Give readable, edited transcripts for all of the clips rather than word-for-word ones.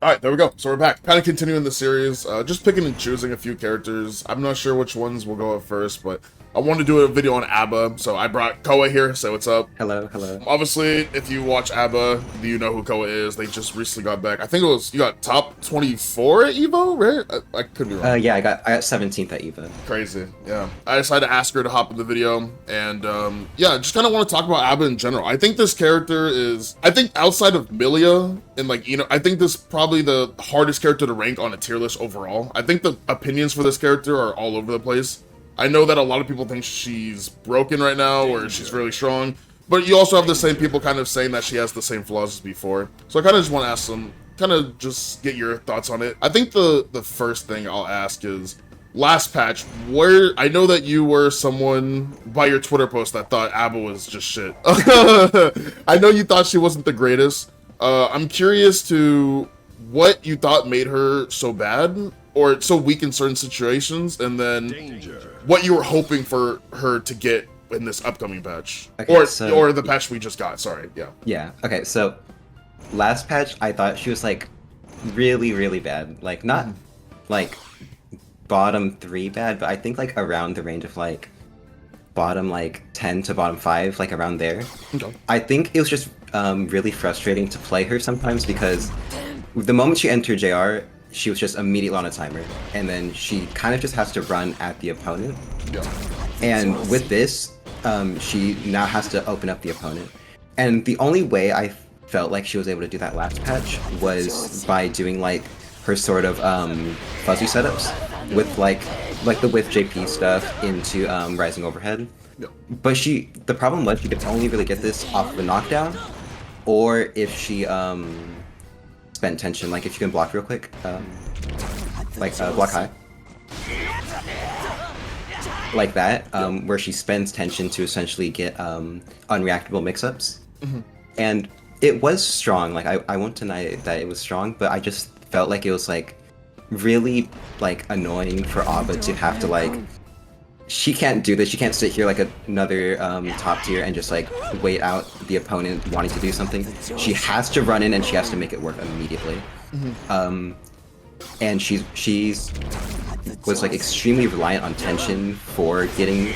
Alright, there we go. So we're back. Kind of continuing the series. Just picking and choosing a few characters. I'm not sure which ones will go at first, but I want to do a video on A.B.A, so I brought Koa here. Say what's up. Hello, hello. Obviously, if you watch A.B.A, you know who Koa is. They just recently got back. I think you got top 24 at EVO, right? I could be wrong. Yeah, I got 17th at EVA. Crazy, yeah. I decided to ask her to hop in the video, and yeah, just kind of want to talk about A.B.A in general. I think this character is, I think outside of Milia, and like, I think this is probably the hardest character to rank on a tier list overall. I think the opinions for this character are all over the place. I know that a lot of people think she's broken right now, or she's really strong, but you also have the same people kind of saying that she has the same flaws as before. So I kind of just want to ask them, kind of just get your thoughts on it. I think the first thing I'll ask is, last patch, where I know that you were someone by your Twitter post that thought A.B.A was just shit. I know you thought she wasn't the greatest. I'm curious to what you thought made her so bad or so weak in certain situations, and then what you were hoping for her to get in this upcoming patch, Okay, or the patch we just got. Sorry, yeah. Yeah. Okay, so last patch I thought she was like really, really bad. Like not like bottom 3 bad, but I think like around the range of like bottom like 10 to bottom 5, like around there. Okay. I think it was just really frustrating to play her sometimes because the moment she entered JR, she was just immediately on a timer, and then she kind of just has to run at the opponent. Yeah. And with this, she now has to open up the opponent. And the only way I felt like she was able to do that last patch was by doing like her sort of fuzzy setups with like the with JP stuff into rising overhead. Yeah. But the problem was she could only really get this off of a knockdown, or if she spent tension, like if you can block real quick, block high. Like that, where she spends tension to essentially get unreactable mix-ups. And it was strong, like I won't deny that it was strong, but I just felt like it was like really like annoying for A.B.A to have to like, she can't do this, she can't sit here like another top tier and just like wait out the opponent wanting to do something. She has to run in and she has to make it work immediately. And she's was like extremely reliant on tension for getting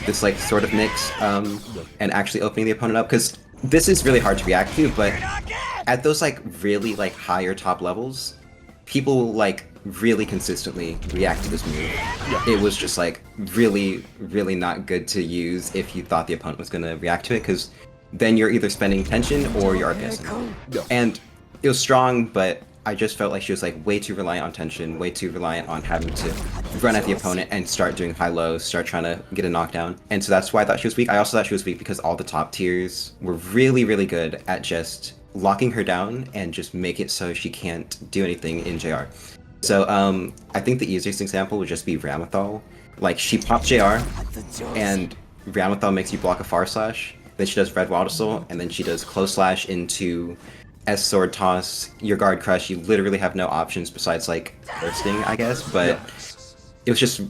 this like sort of mix and actually opening the opponent up, because this is really hard to react to, but at those like really like higher top levels, people like really consistently react to this move. Yeah. It was just like really, really not good to use if you thought the opponent was gonna react to it, because then you're either spending tension or you're RPSing. Yeah. And it was strong, but I just felt like she was like way too reliant on tension, way too reliant on having to run at the opponent and start doing high-lows, start trying to get a knockdown. And so that's why I thought she was weak. I also thought she was weak because all the top tiers were really, really good at just locking her down and just make it so she can't do anything in JR. So I think the easiest example would just be Ramethal. Like, she pops JR, and Ramethal makes you block a far slash, then she does red water soul, and then she does close slash into S sword toss, your guard crush. You literally have no options besides like bursting, I guess, but it was just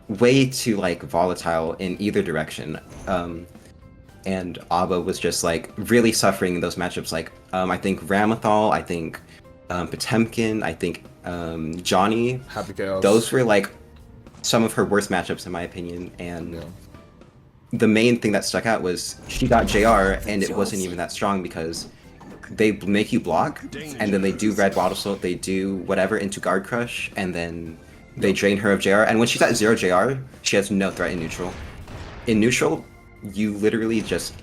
way too like volatile in either direction. And A.B.A was just like really suffering in those matchups. Like I think Ramethal, I think Potemkin, I think Johnny. Happy Chaos. Those were like some of her worst matchups in my opinion, and the main thing that stuck out was she got JR and it wasn't even that strong because they make you block, and then they do red water salt, they do whatever into guard crush, and then they drain her of JR. And when she's at 0 JR, she has no threat in neutral. In neutral, you literally just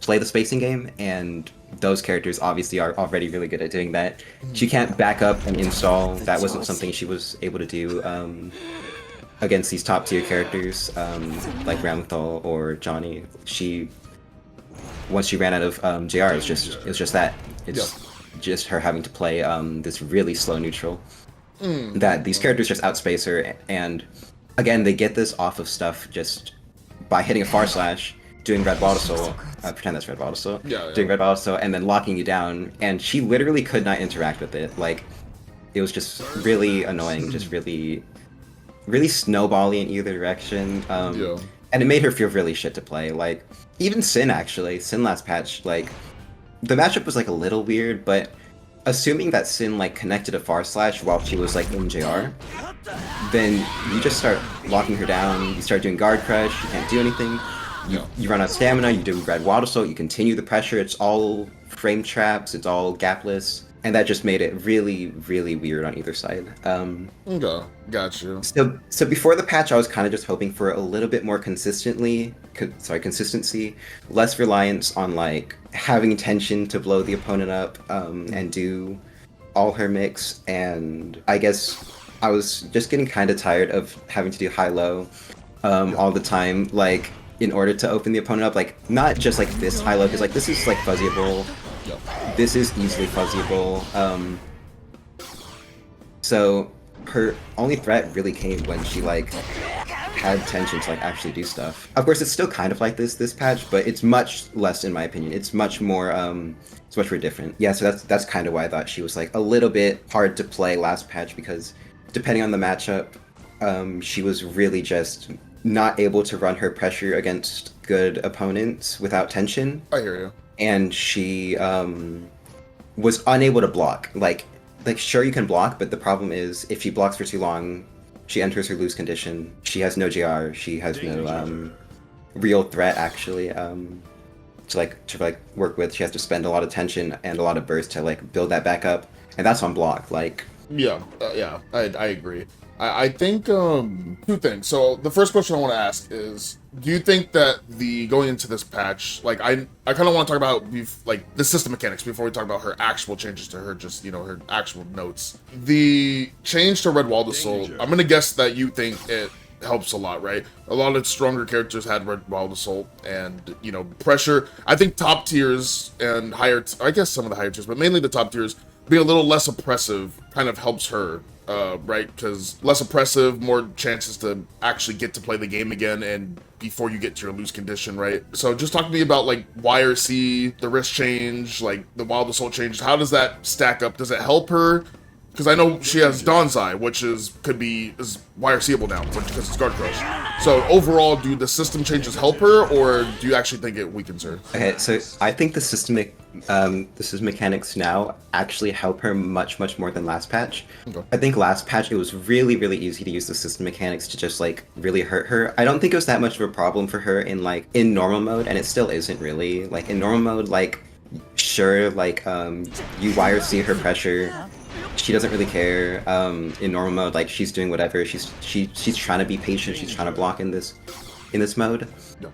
play the spacing game, and those characters obviously are already really good at doing that. She can't back up and install. That wasn't something she was able to do against these top tier characters like Ramethal or Johnny. Once she ran out of JR, it's just that. It's just her having to play this really slow neutral. That these characters just outspace her, and again, they get this off of stuff just by hitting a far slash, doing red bottle soul, pretend that's red bottle soul, doing red bottle soul, and then locking you down, and she literally could not interact with it. Like, it was just really annoying, just really, really snowbally in either direction. And it made her feel really shit to play. Like, even Sin, actually. Sin last patch, like, the matchup was, like, a little weird, but assuming that Sin like connected a far slash while she was like in JR, then you just start locking her down, you start doing guard crush, you can't do anything, you run out of stamina, you do red wild assault, you continue the pressure, it's all frame traps, it's all gapless, and that just made it really, really weird on either side. Okay, got you. So before the patch, I was kind of just hoping for a little bit more consistency, less reliance on like having tension to blow the opponent up, and do all her mix, and I guess I was just getting kind of tired of having to do high-low all the time, like in order to open the opponent up, like not just like this high-low, because like this is like fuzzyable. This is easily fuzzyable. So her only threat really came when she like had tension to like actually do stuff. Of course, it's still kind of like this patch, but it's much less in my opinion. It's much more different. Yeah, so that's kind of why I thought she was like a little bit hard to play last patch, because depending on the matchup, she was really just not able to run her pressure against good opponents without tension. I hear you. And she was unable to block. Like sure you can block, but the problem is if she blocks for too long, she enters her lose condition. She has no JR. She has no real threat actually to work with. She has to spend a lot of tension and a lot of burst to like build that back up, and that's on block. Like yeah, I agree. I think two things. So the first question I want to ask is, do you think that going into this patch, like I kind of want to talk about like the system mechanics before we talk about her actual changes to her, just her actual notes. The change to Red Walled Assault, I'm gonna guess that you think it helps a lot, right? A lot of stronger characters had Red Walled Assault, and pressure. I think top tiers and higher, I guess some of the higher tiers, but mainly the top tiers, being a little less oppressive kind of helps her. Right, because less oppressive, more chances to actually get to play the game again, and before you get to your lose condition, right? So just talk to me about like YRC, the wrist change, like the Wild Assault change. How does that stack up? Does it help her? Because I know she has Dawn's Eye, which is YRCable now because it's guard crush. So overall, do the system changes help her, or do you actually think it weakens her? Okay, so I think the system mechanics now actually help her much more than last patch. Okay. I think last patch it was really easy to use the system mechanics to just like really hurt her. I don't think it was that much of a problem for her in normal mode, and it still isn't really. Like in normal mode, like sure, like you YRC her pressure. She doesn't really care. In normal mode, like she's doing whatever. She's trying to be patient. She's trying to block in this mode. No.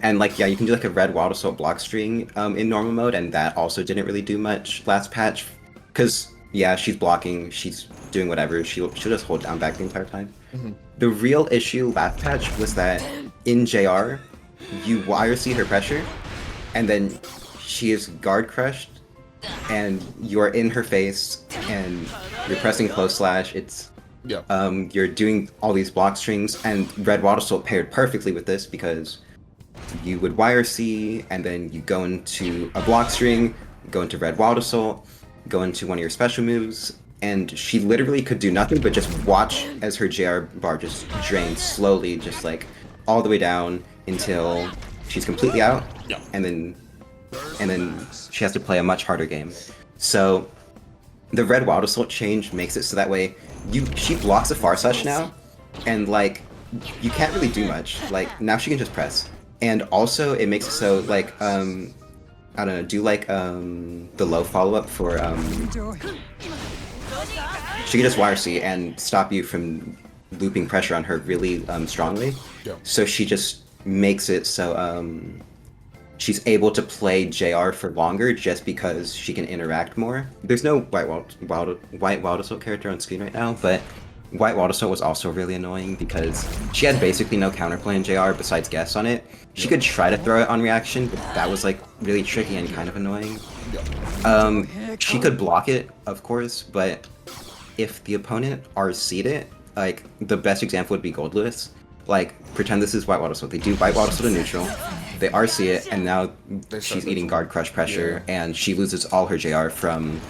And like yeah, you can do like a red wild assault block string in normal mode, and that also didn't really do much last patch, because yeah, she's blocking, she's doing whatever. She'll just hold down back the entire time. Mm-hmm. The real issue last patch was that in JR, you YRC her pressure, and then she is guard crushed, and you're in her face, and you're pressing close slash. It's you're doing all these block strings, and Red Wild Assault paired perfectly with this, because you would YRC, and then you go into a block string, go into Red Wild Assault, go into one of your special moves, and she literally could do nothing but just watch as her JR bar just drains slowly, just like all the way down until she's completely out, and then she has to play a much harder game. So the Red Wild Assault change makes it so that way she blocks a far slash now, and like you can't really do much. Like now she can just press, and also it makes it so like I don't know, do like the low follow up for she can just YRC and stop you from looping pressure on her really strongly. So she just makes it so she's able to play JR for longer just because she can interact more. There's no White Wild Assault character on screen right now, but White Wild Assault was also really annoying because she had basically no counterplay in JR besides guess on it. She could try to throw it on reaction, but that was like really tricky and kind of annoying. She could block it, of course, but if the opponent RC'd it, like the best example would be Gold Lewis. Like, pretend this is White Wild Assault. They do White Wild Assault to neutral, they RC it, and now she's eating guard crush pressure, and she loses all her JR from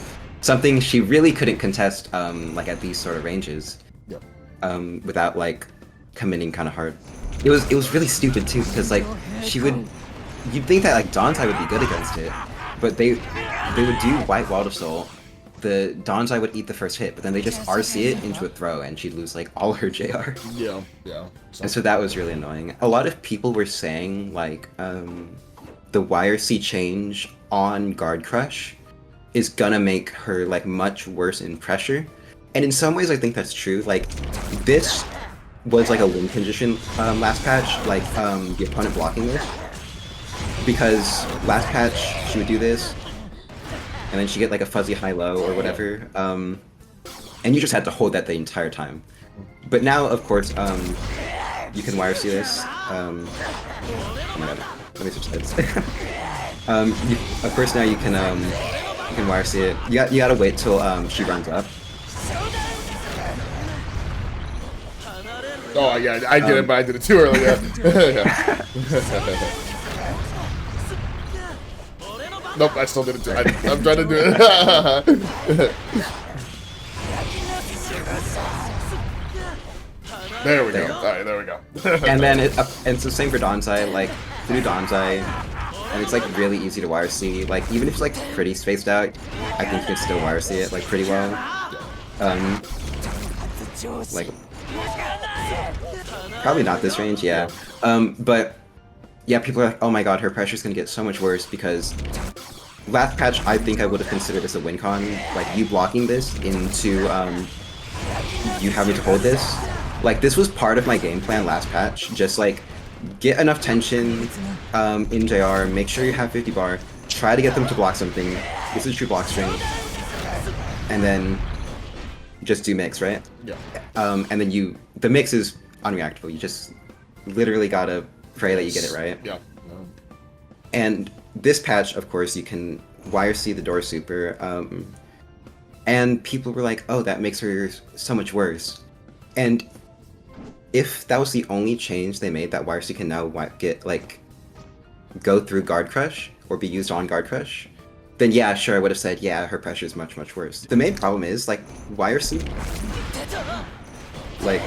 something she really couldn't contest, like at these sort of ranges, without like committing kind of hard. It was really stupid too, because like you'd think that like Dante would be good against it, but they would do White Wild Assault, the Donzai would eat the first hit, but then they just RC it into a throw, and she'd lose like all her JR. Yeah. And so that was really annoying. A lot of people were saying like the YRC change on Guard Crush is gonna make her like much worse in pressure. And in some ways I think that's true. Like this was like a win condition last patch, like the opponent blocking this. Because last patch she would do this, and then she get like a fuzzy high-low or whatever, and you just had to hold that the entire time. But now, of course, you can YRC this. Oh my god, let me switch heads. Of course, now you can YRC it. You gotta wait till she runs up. Oh yeah, I get it, but I did it too early. Yeah. Nope, I still did it too. I'm trying to do it. There we go. Alright, there we go. And then it's the same for Donzai. Like, to do Donzai, and it's like really easy to YRC. Like, even if it's like pretty spaced out, I think you can still YRC it like pretty well. Like, probably not this range, yeah. But yeah, people are like, oh my god, her pressure's gonna get so much worse because last patch I think I would have considered this a win con. Like, you blocking this into you having to hold this. Like, this was part of my game plan last patch. Just like get enough tension in JR, make sure you have 50 bar, try to get them to block something. This is true block string. And then just do mix, right? Yeah. And then the mix is unreactable. You just literally gotta pray that you get it right. Yeah. And this patch, of course, you can YRC the door super, and people were like, oh, that makes her so much worse. And if that was the only change they made, that YRC can now go through Guard Crush, or be used on Guard Crush, then yeah, sure, I would have said, yeah, her pressure is much, much worse. The main problem is, like, YRC, like,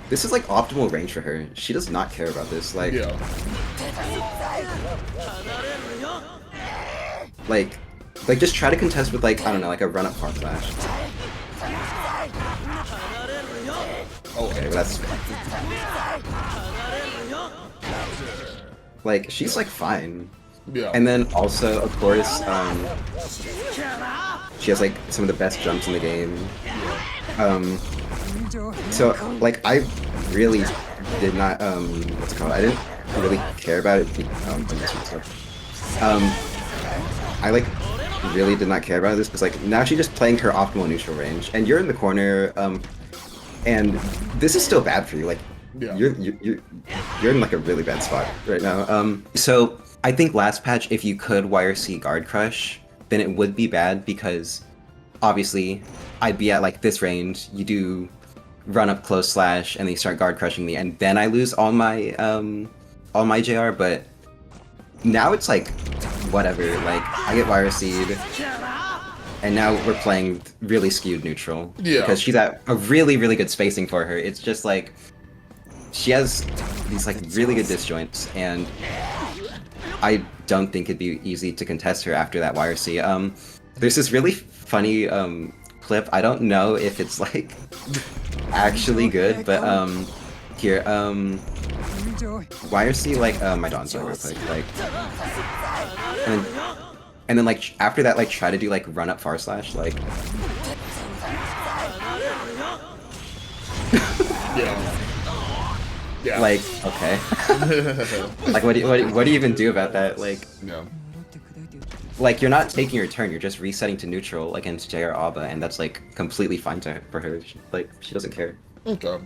this is like optimal range for her. She does not care about this. Like, Yeah. like just try to contest with like, I don't know, like a run up farm flash. Okay, well that's like, she's like fine. Yeah. And then also, of course, she has like some of the best jumps in the game. So like, I really did not what's it called? I didn't really care about it. I like really did not care about this because like now she's just playing her optimal neutral range, and you're in the corner, and this is still bad for you. Like, Yeah. you're in like a really bad spot right now. So I think last patch, if you could YRC Guard Crush, then it would be bad because obviously I'd be at like this range. You do run up close slash, and then you start Guard Crushing me, and then I lose all my JR. But now it's like whatever. Like, I get YRC'd, and now we're playing really skewed neutral. Yeah. Because she's at a really, really good spacing for her. It's just like she has these like really good disjoints, and I don't think it'd be easy to contest her after that YRC. There's this really funny clip. I don't know if it's like actually good, but here, YRC like my Donzai real quick, like, and then like after that, like try to do like run up far slash, like. Yeah. Yeah. Like, okay. Like, what do you even do about that? Like, Yeah. like, you're not taking your turn, you're just resetting to neutral against JR A.B.A, and that's like completely fine for her. Like, she doesn't care. Okay.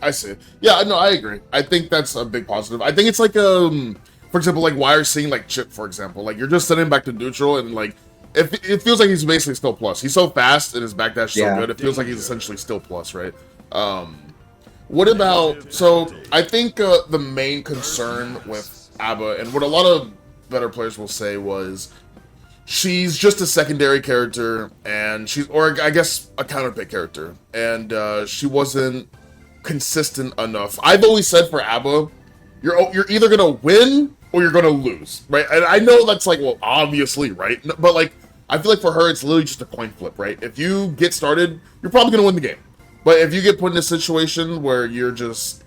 I see. Yeah, no, I agree. I think that's a big positive. I think it's like, for example, like YRCing like Chip, for example. Like, you're just sending back to neutral, and like, it feels like he's basically still plus. He's so fast and his backdash so Yeah. good, it feels like he's essentially still plus, right? What about, so I think the main concern with A.B.A, and what a lot of better players will say, was she's just a secondary character, and or I guess a counterpick character, and she wasn't consistent enough. I've always said for A.B.A, you're either gonna win or you're gonna lose, right? And I know that's like, well, obviously, right? But like, I feel like for her, it's literally just a coin flip, right? If you get started, you're probably gonna win the game. But if you get put in a situation where you're just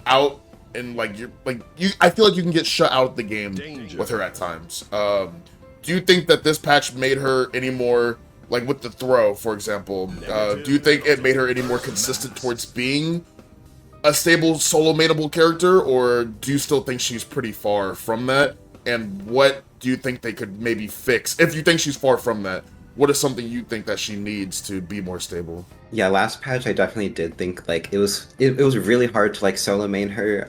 out and like I feel like you can get shut out of the game with her at times. Do you think that this patch made her any more, like with the throw, for example? Do you think it made her any more consistent towards being a stable solo mainable character, or do you still think she's pretty far from that? And what do you think they could maybe fix? If you think she's far from that, what is something you think that she needs to be more stable? Yeah, last patch I definitely did think like it was really hard to like solo main her.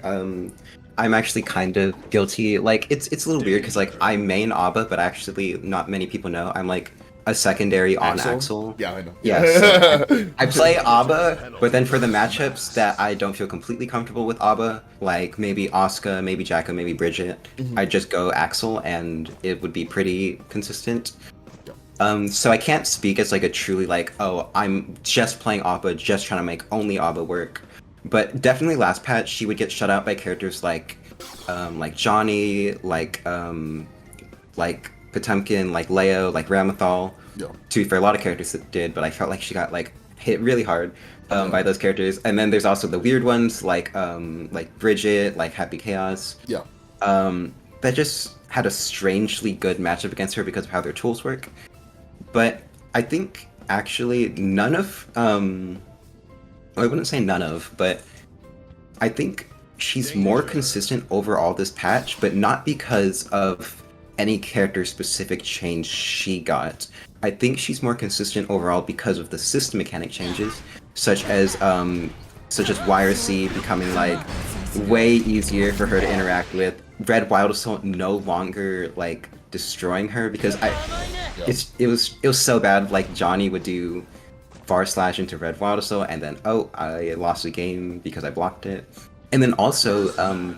I'm actually kind of guilty. Like it's a little weird because like I main A.B.A, but actually not many people know I'm like a secondary on Axel. Yeah, I know. Yeah, so I play A.B.A, but then for the matchups that I don't feel completely comfortable with A.B.A, like maybe Asuka, maybe Jacko, maybe Bridget, I just go Axel and it would be pretty consistent. So I can't speak as like a truly like, oh, I'm just playing A.B.A, just trying to make only A.B.A work. But definitely last patch, she would get shut out by characters like Johnny, like Potemkin, like Leo, like Ramathal. Yeah. To be fair, a lot of characters that did, but I felt like she got like hit really hard by those characters. And then there's also the weird ones like Bridget, like Happy Chaos. Yeah. That just had a strangely good matchup against her because of how their tools work. But I think actually none of I wouldn't say none of, but I think she's more consistent overall this patch, but not because of any character-specific change she got. I think she's more consistent overall because of the system mechanic changes, such as YRC becoming like way easier for her to interact with. Red Wild Assault no longer like destroying her because it was so bad. Like Johnny would do far slash into Red Wild Assault and then I lost the game because I blocked it. And then also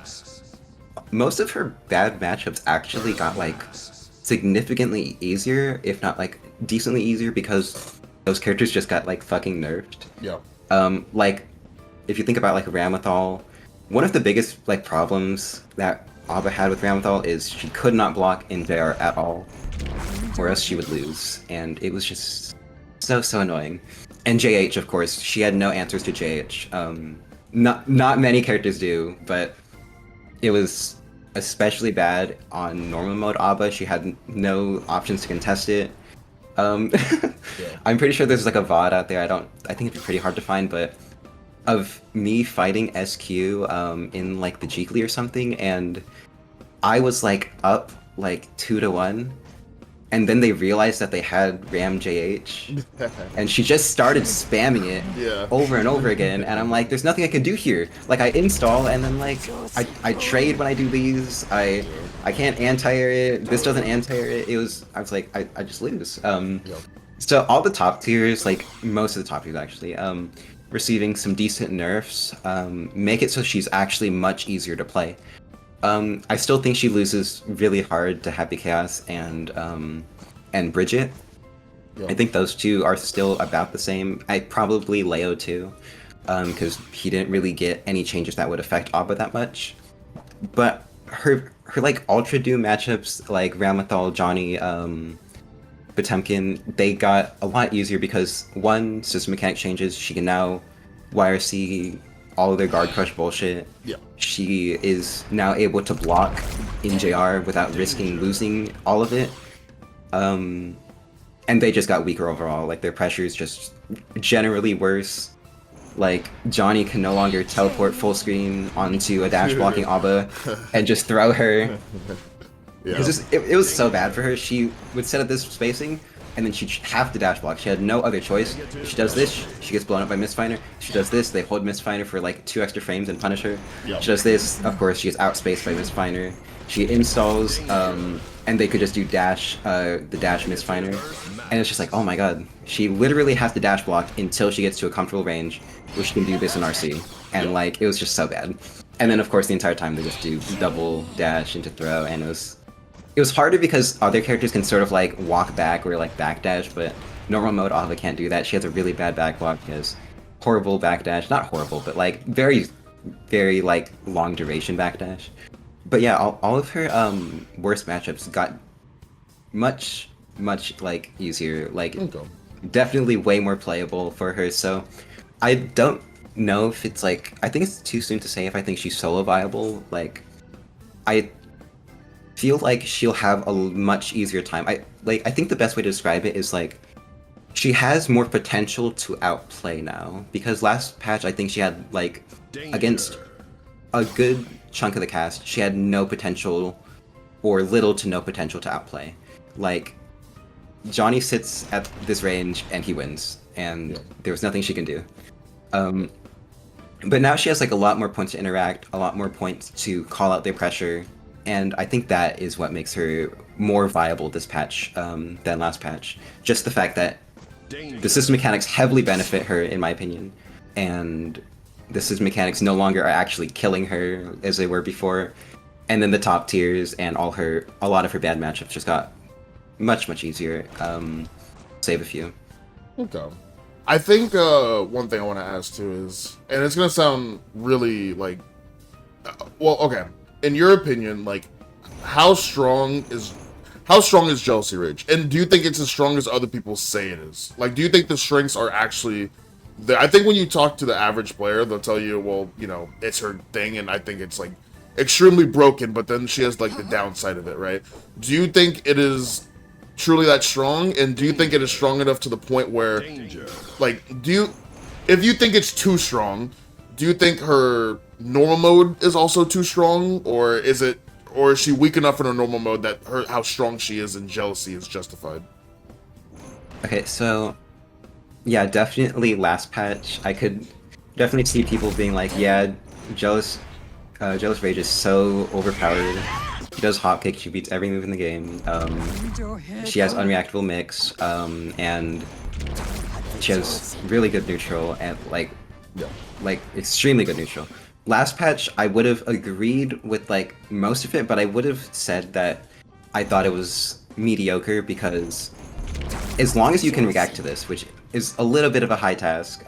most of her bad matchups actually got like significantly easier, if not like decently easier, because those characters just got like fucking nerfed. Yeah. Like if you think about like Ramathal, one of the biggest like problems that A.B.A had with Ramathal is she could not block in JR at all, or else she would lose, and it was just so annoying. And JH, of course, she had no answers to JH. Not many characters do, but it was especially bad on normal mode A.B.A. She had no options to contest it. I'm pretty sure there's like a VOD out there. I think it'd be pretty hard to find, but of me fighting SQ in like the Jeekly or something, and I was like up like 2-1, and then they realized that they had Ram JH, and she just started spamming it over and over again, and I'm like, there's nothing I can do here. Like I install, and then like I trade when I do these. I can't anti-air it. This doesn't anti-air it. I was like, I just lose. So all the top tiers, like most of the top tiers actually, receiving some decent nerfs, make it so she's actually much easier to play. I still think she loses really hard to Happy Chaos and Bridget. I think those two are still about the same. I probably Leo too, because he didn't really get any changes that would affect A.B.A that much. But her like Ultra Doom matchups, like Ramathal, Johnny, Potemkin, they got a lot easier because one, system mechanic changes. She can now YRC all of their guard crush bullshit. Yeah. She is now able to block in JR without risking losing all of it. And they just got weaker overall. Like their pressure is just generally worse. Like Johnny can no longer teleport full screen onto a dash blocking A.B.A and just throw her. It was so bad for her. She would set up this spacing, and then she'd have to dash block. She had no other choice. She does this, she gets blown up by Mistfinder. She does this, they hold Mistfinder for like 2 extra frames and punish her. She does this, of course, she gets outspaced by Mistfinder. She installs, and they could just do dash, the dash Mistfinder. And it's just like, oh my god. She literally has to dash block until she gets to a comfortable range, where she can do this in RC. And like, it was just so bad. And then of course the entire time they just do double dash into throw, and it was harder because other characters can sort of like walk back or like backdash, but normal mode A.B.A can't do that. She has a really bad backblock, she has horrible backdash, not horrible, but like very, very like long duration backdash. But yeah, all of her worst matchups got much much like easier. Like Okay. definitely way more playable for her. So I don't know if it's like, I think it's too soon to say if I think she's solo viable. Like I feel like she'll have a much easier time. I think the best way to describe it is like she has more potential to outplay now, because last patch I think she had like against a good chunk of the cast she had no potential or little to no potential to outplay. Like Johnny sits at this range and he wins, and there was nothing she can do. But now she has like a lot more points to interact, a lot more points to call out their pressure, and I think that is what makes her more viable this patch than last patch. Just the fact that the system mechanics heavily benefit her, in my opinion, and the system mechanics no longer are actually killing her as they were before. And then the top tiers and a lot of her bad matchups just got much easier. Save a few. Okay. I think one thing I want to ask too is, and it's gonna sound really like, well, okay. In your opinion, like, how strong is Jealousy Rage, and do you think it's as strong as other people say it is? Like, do you think the strengths are actually there? I think when you talk to the average player, they'll tell you, well, you know, it's her thing, and I think it's like extremely broken. But then she has like the downside of it, right? Do you think it is truly that strong, and do you think it is strong enough to the point where, like, if you think it's too strong, do you think her normal mode is also too strong, or is she weak enough in her normal mode that how strong she is in Jealousy is justified? Okay, so yeah, definitely last patch I could definitely see people being like, yeah, Jealous Rage is so overpowered. She does hotkick, she beats every move in the game. She has unreactable mix, and she has really good neutral and like extremely good neutral. Last patch I would have agreed with like most of it, but I would have said that I thought it was mediocre, because as long as you can react to this, which is a little bit of a high task,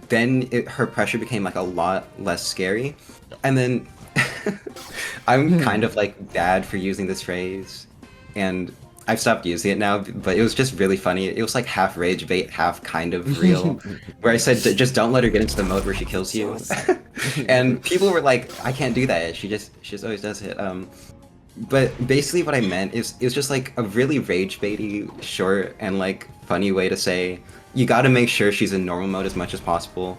then her pressure became like a lot less scary. And then I'm kind of like bad for using this phrase, and I've stopped using it now, but it was just really funny. It was like half rage bait, half kind of real, where I said, just don't let her get into the mode where she kills you. And people were like, I can't do that. She just always does it. But basically what I meant is, it was just like a really rage baity, short and like funny way to say, you gotta make sure she's in normal mode as much as possible.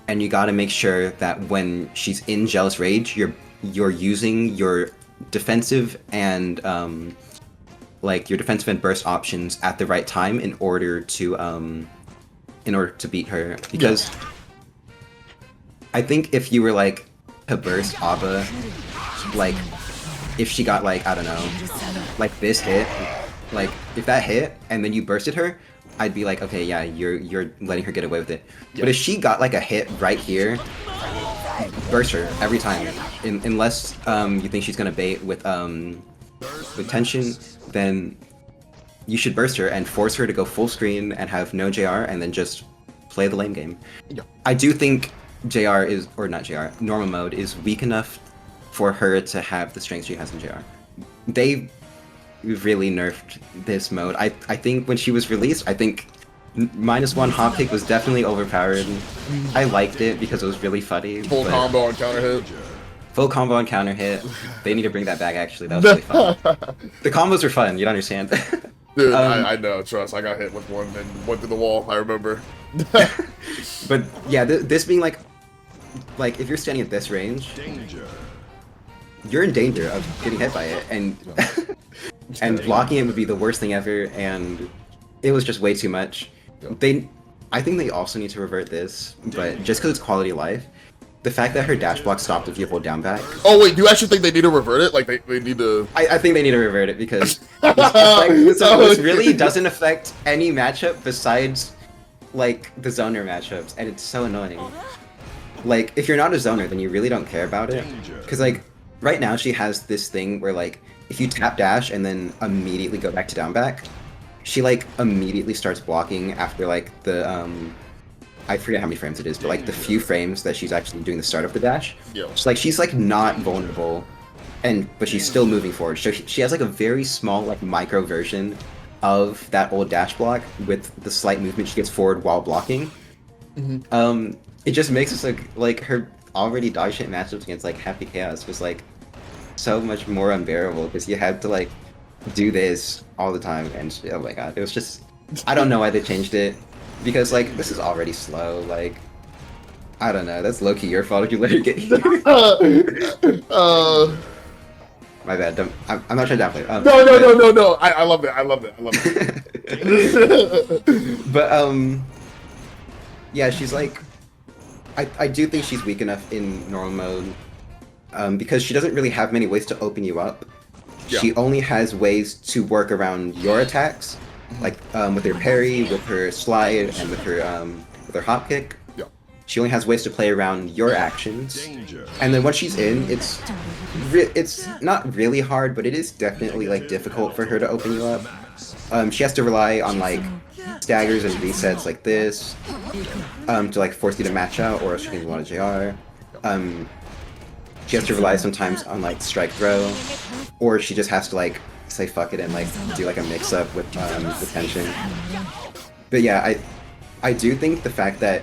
And you gotta make sure that when she's in Jealous Rage, you're using your defensive and like your defensive and burst options at the right time in order to beat her. Because I think if you were like to burst A.B.A, like if she got like, I don't know, like this hit, like if that hit and then you bursted her, I'd be like, okay, yeah, you're letting her get away with it. But if she got like a hit right here, burst her every time. Unless you think she's gonna bait with tension, then you should burst her and force her to go full screen and have no JR, and then just play the lane game. I do think JR is, or not JR, normal mode is weak enough for her to have the strength she has in JR. They really nerfed this mode. I think when she was released, I think -1 hotkick was definitely overpowered. I liked it because it was really funny. Full combo and counter hit. Full combo and counter hit. They need to bring that back, actually. That was really fun. The combos were fun, you don't understand. Dude, I know, trust. I got hit with one and went through the wall, I remember. But yeah, this being like if you're standing at this range, you're in danger of getting hit by it, and blocking it would be the worst thing ever, and it was just way too much. I think they also need to revert this, but just because it's quality of life, the fact that her dash block stopped if you hold down back. Oh wait, do you actually think they need to revert it? Like they need to? I think they need to revert it, because this really doesn't affect any matchup besides like the zoner matchups, and it's so annoying. Like if you're not a zoner, then you really don't care about it, because like right now she has this thing where like if you tap dash and then immediately go back to down back, she like immediately starts blocking after like the I forget how many frames it is, but like the few frames that she's actually doing the start of the dash. Yeah. She's like not vulnerable but she's still moving forward. So she has like a very small like micro version of that old dash block with the slight movement she gets forward while blocking. It just makes us like her already dog shit matchups against like Happy Chaos was like so much more unbearable because you had to like do this all the time, and oh my god, it was just, I don't know why they changed it, because like this is already slow. Like I don't know, that's low-key your fault if you let her get here. My bad. I'm not trying to downplay it. No. I love it. I love it. But yeah, she's like, I do think she's weak enough in normal mode, because she doesn't really have many ways to open you up. Yeah. She only has ways to work around your attacks, like with her parry, with her slide, and with her hop kick. Yeah. She only has ways to play around your actions. And then once she's in, it's not really hard, but it is definitely like difficult for her to open you up. She has to rely on like staggers and resets like this to like force you to match out, or else she can go on a JR. She has to rely sometimes on like strike throw, or she just has to like say fuck it and like do like a mix up with tension. But yeah, I do think the fact that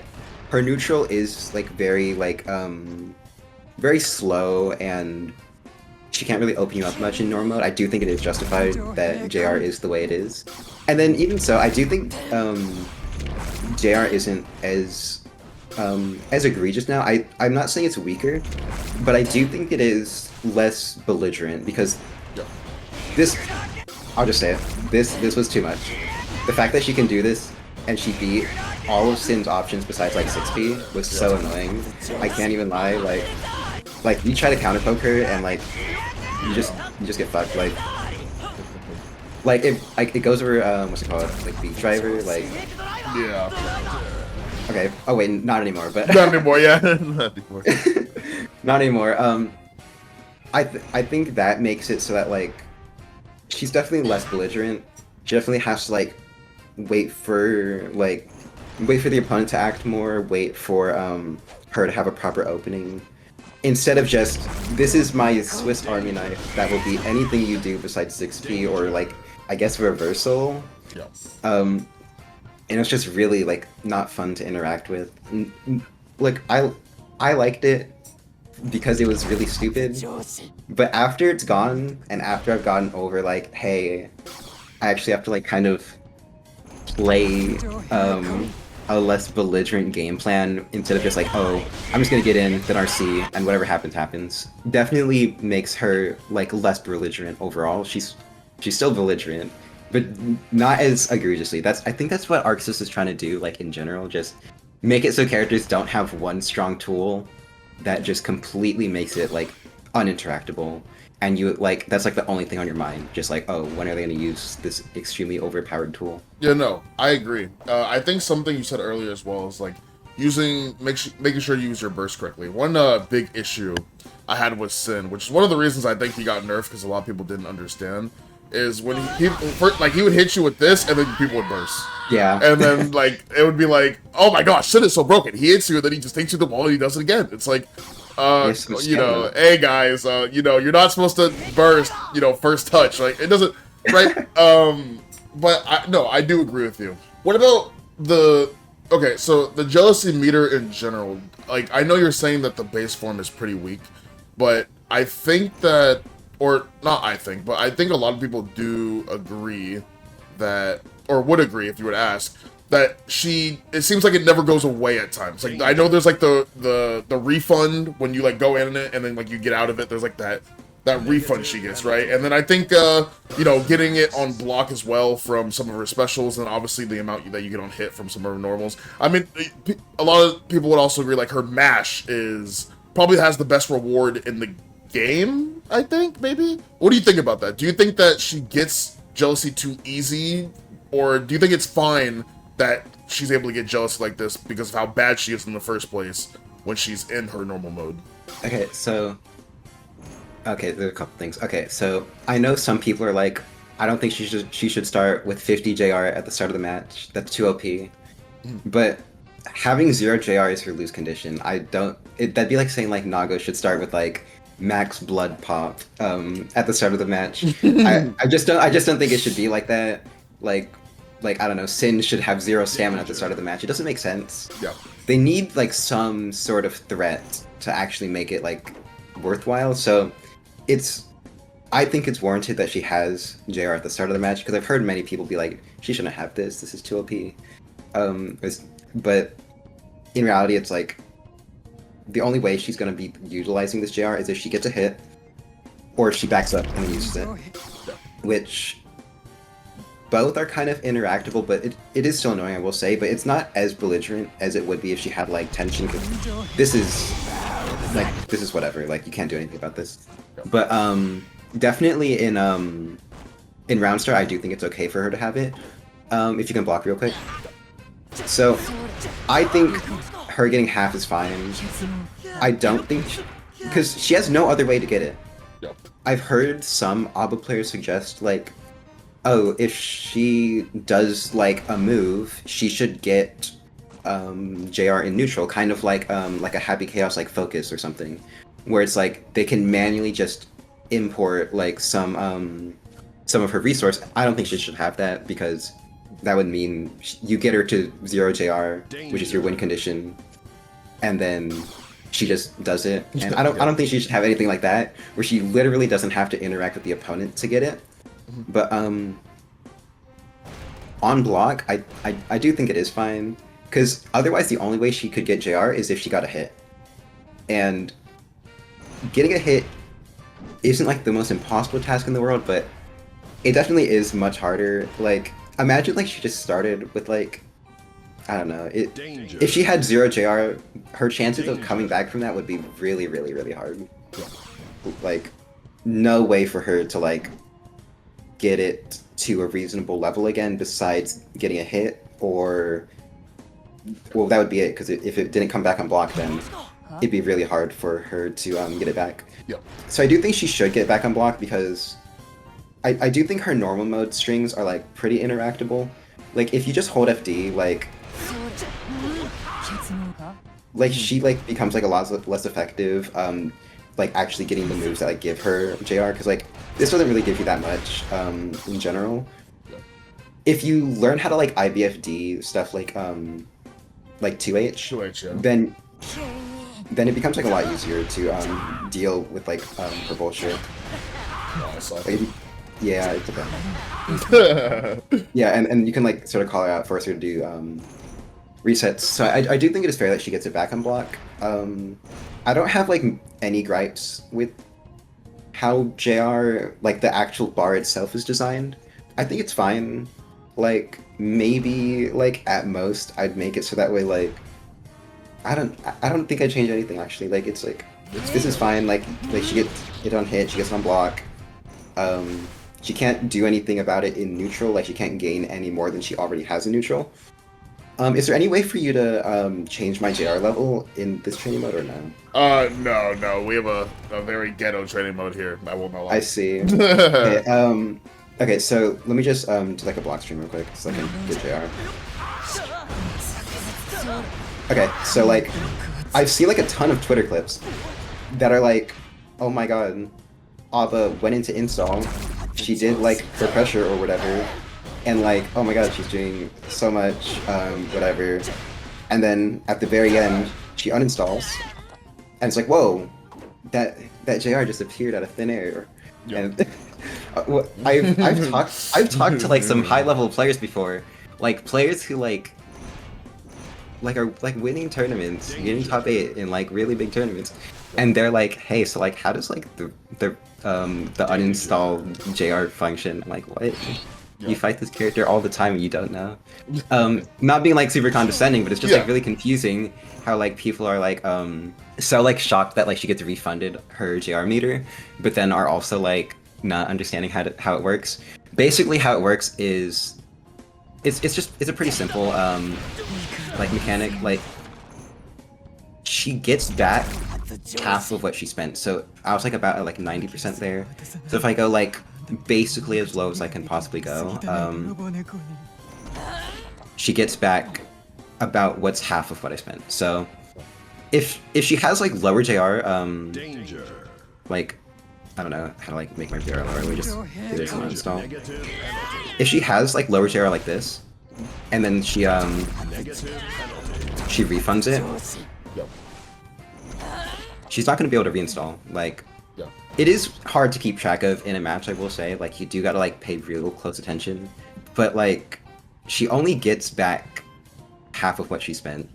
her neutral is like very very slow and she can't really open you up much in normal mode. I do think it is justified that JR is the way it is. And then even so, I do think JR isn't as egregious now. I'm not saying it's weaker, but I do think it is less belligerent, because this, I'll just say it, this was too much. The fact that she can do this and she beat all of Sin's options besides like 6P was so annoying. I can't even lie. Like you try to counter poke her and like you just get fucked. Like it goes over what's it called, like beat driver, like Yeah. Okay. Oh wait, not anymore. But Not anymore. Yeah. Not anymore. Not anymore. I think that makes it so that like she's definitely less belligerent. She definitely has to like wait for the opponent to act more, wait for her to have a proper opening, instead of just, this is my Swiss Army knife that will beat anything you do besides 6P or like I guess reversal. Yeah. And it's just really like not fun to interact with. Like I liked it because it was really stupid, but after it's gone and after I've gotten over like, hey, I actually have to like kind of play a less belligerent game plan instead of just like, oh, I'm just gonna get in, then RC, and whatever happens happens. Definitely makes her like less belligerent overall. She's still belligerent, but not as egregiously. I think that's what Arxis is trying to do, like in general, just make it so characters don't have one strong tool that just completely makes it like uninteractable. And you like, that's like the only thing on your mind, just like, oh, when are they going to use this extremely overpowered tool? Yeah, no, I agree. I think something you said earlier as well is like making sure you use your burst correctly. One big issue I had with Sin, which is one of the reasons I think he got nerfed because a lot of people didn't understand, is when he would hit you with this and then people would burst. Yeah. And then like it would be like, oh my gosh, Sin is so broken. He hits you and then he just takes you the ball and he does it again. It's like, you know, hey guys, you know, you're not supposed to burst, you know, first touch. Like it doesn't, right? But I do agree with you. What about okay, so the jealousy meter in general, like I know you're saying that the base form is pretty weak, but I think that, or not I think, but I think a lot of people do agree that, or would agree if you would ask, that it seems like it never goes away at times. Like I know there's like the refund when you like go in it and then like you get out of it, there's like that refund she gets, right? And then I think you know, getting it on block as well from some of her specials, and obviously the amount that you get on hit from some of her normals. I mean, a lot of people would also agree like her mash probably has the best reward in the game, I think, maybe? What do you think about that? Do you think that she gets jealousy too easy, or do you think it's fine that she's able to get jealous like this because of how bad she is in the first place when she's in her normal mode? Okay, there are a couple things. Okay, so I know some people are like, I don't think she should start with 50 JR at the start of the match. That's too OP. But having 0 JR is her lose condition. That'd be like saying like Nago should start with like max blood pop at the start of the match. I just don't think it should be like that. Like I don't know, Sin should have 0 stamina at the start of the match. It doesn't make sense. Yeah. They need like some sort of threat to actually make it like worthwhile. So I think it's warranted that she has JR at the start of the match because I've heard many people be like, she shouldn't have this. This is too OP. But in reality, it's like the only way she's going to be utilizing this JR is if she gets a hit or if she backs up and uses it, which both are kind of interactable, but it is still annoying, I will say, but it's not as belligerent as it would be if she had like tension, because this is whatever, like you can't do anything about this. But definitely in Roundstar, I do think it's okay for her to have it, if you can block real quick. So I think her getting half is fine. I don't think, because she has no other way to get it. I've heard some A.B.A players suggest like, oh, if she does like a move, she should get JR in neutral, kind of like a Happy Chaos like Focus or something, where it's like they can manually just import like some of her resource. I don't think she should have that because that would mean you get her to 0 JR, which is your win condition, and then she just does it. And I don't think she should have anything like that, where she literally doesn't have to interact with the opponent to get it. But on block, I do think it is fine, because otherwise the only way she could get JR is if she got a hit. And getting a hit isn't like the most impossible task in the world, but it definitely is much harder. Like, imagine like she just started with like, I don't know, if she had 0 JR, her chances of coming back from that would be really, really, really hard. Like, no way for her to like get it to a reasonable level again besides getting a hit, or well, that would be it, because if it didn't come back on block, then it'd be really hard for her to get it back. So I do think she should get back on block, because I do think her normal mode strings are like pretty interactable. Like if you just hold FD, like she like becomes like a lot less effective, like actually getting the moves that like give her JR, because like this doesn't really give you that much in general. If you learn how to like IBFD stuff like 2H, then it becomes like a lot easier to deal with like her bullshit. Like, yeah, it's okay. Yeah, and you can like sort of call her out, force her to do resets. So I do think it is fair that she gets it back on block. I don't have like any gripes with how JR, like the actual bar itself, is designed. I think it's fine. Like maybe like at most I'd make it so that way like I don't think I'd change anything actually. Like it's like this is fine. Like she gets it on hit, she gets it on block. She can't do anything about it in neutral. Like she can't gain any more than she already has in neutral. Is there any way for you to change my JR level in this training mode or no? No. We have a very ghetto training mode here. I will not lie. I see. Okay, okay, so let me just do like a block stream real quick so I can get JR. Okay, so like I've seen like a ton of Twitter clips that are like, oh my god, A.B.A went into install, she did like her pressure or whatever, and like, oh my god, she's doing so much, whatever. And then at the very end, she uninstalls, and it's like, whoa, that JR just appeared out of thin air. And I've talked to like some high level players before, like players who like are like winning tournaments, getting top 8 in like really big tournaments, and they're like, hey, so like how does like the uninstall JR function? I'm like, what? You fight this character all the time and you don't know? Not being like super condescending, but it's just like really confusing how like people are like so like shocked that like she gets refunded her JR meter, but then are also like not understanding how it works. Basically how it works is it's a pretty simple like mechanic. Like she gets back half of what she spent. So I was like about at like 90% there. So if I go like basically as low as I can possibly go, she gets back about what's half of what I spent. So if she has like lower JR, like, I don't know how to like make my JR lower. Let me just do this and install. If she has like lower JR like this, and then she refunds it, Yep. she's not gonna be able to reinstall. Like, Yeah. it is hard to keep track of in a match, I will say. Like, you do gotta like pay real close attention, but like, she only gets back half of what she spent.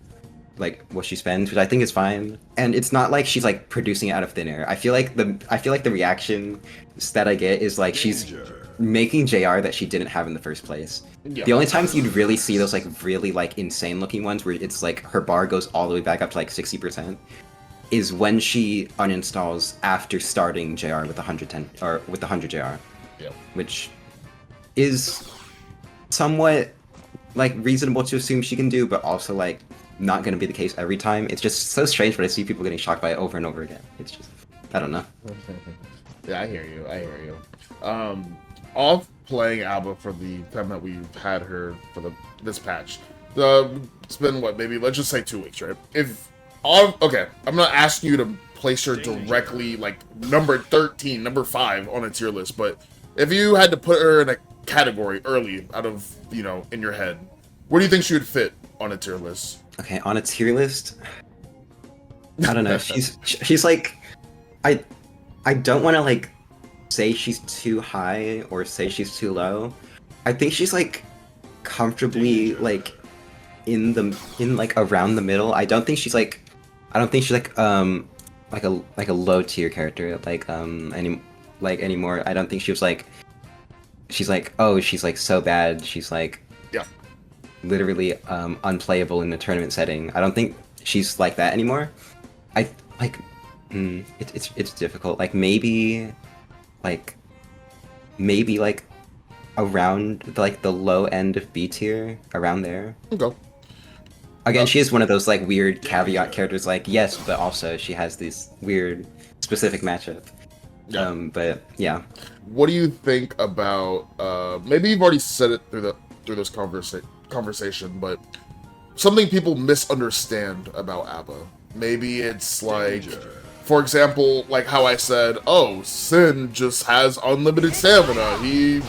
Like what she spends, which I think is fine, and it's not like she's like producing it out of thin air. I feel like the reaction that I get is like she's making JR that she didn't have in the first place. Yeah. The only times you'd really see those like really like insane looking ones where it's like her bar goes all the way back up to like 60% is when she uninstalls after starting JR with 110 or with 100 JR. Yeah. Which is somewhat like reasonable to assume she can do, but also like not going to be the case every time. It's just so strange when I see people getting shocked by it over and over again. It's just, I don't know. Yeah, I hear you. I hear you. Off playing A.B.A for the time that we've had her for this patch. It's been what, maybe let's just say 2 weeks, right? Okay, I'm not asking you to place her directly like number 13, number 5 on a tier list, but if you had to put her in a category early out of, you know, in your head, where do you think she would fit on a tier list? Okay, on a tier list, I don't know. she's like, I don't want to like say she's too high or say she's too low. I think she's like comfortably like in like around the middle. I don't think she's like like a low tier character anymore. I don't think she's like oh, she's like so bad. She's like, yeah, literally unplayable in the tournament setting. I don't think she's like that anymore. I like it's difficult. Like maybe around the low end of B tier, around there. Okay. Again, she is one of those like weird caveat characters. Like yes, but also she has this weird specific matchup. Yeah. But yeah. What do you think about? Maybe you've already said it through this conversation, but something people misunderstand about A.B.A. Maybe it's like, for example, like how I said, oh, Sin just has unlimited stamina.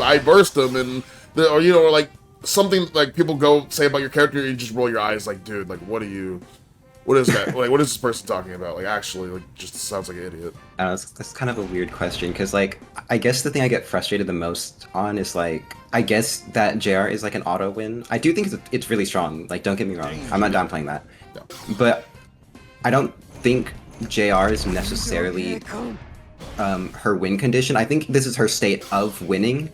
I burst him, and or you know, like something like people go say about your character, you just roll your eyes, like, dude, like what is that? Like, what is this person talking about? Like, actually, like, just sounds like an idiot. That's kind of a weird question, because, like, I guess the thing I get frustrated the most on is, like, I guess that JR is, like, an auto win. I do think it's really strong, like, don't get me wrong. I'm not downplaying that. No. But I don't think JR is necessarily her win condition. I think this is her state of winning.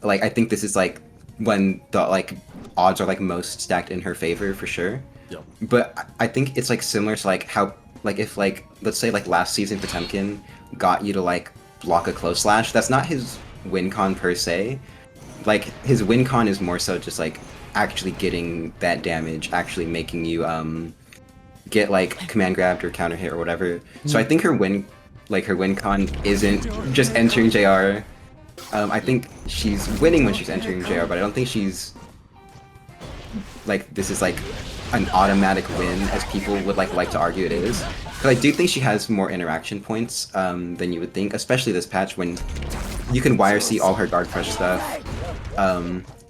Like, I think this is, like, when the, like, odds are, like, most stacked in her favor, for sure. Yeah. But I think it's like similar to like how like if like let's say like last season Potemkin got you to like block a close slash, that's not his win con per se. Like his win con is more so just like actually getting that damage, actually making you get like command grabbed or counter hit or whatever. So I think her win con isn't just entering JR. I think she's winning when she's entering JR, but I don't think she's like this is like an automatic win as people would like to argue it is. But I do think she has more interaction points than you would think, especially this patch when you can YRC all her guard crush stuff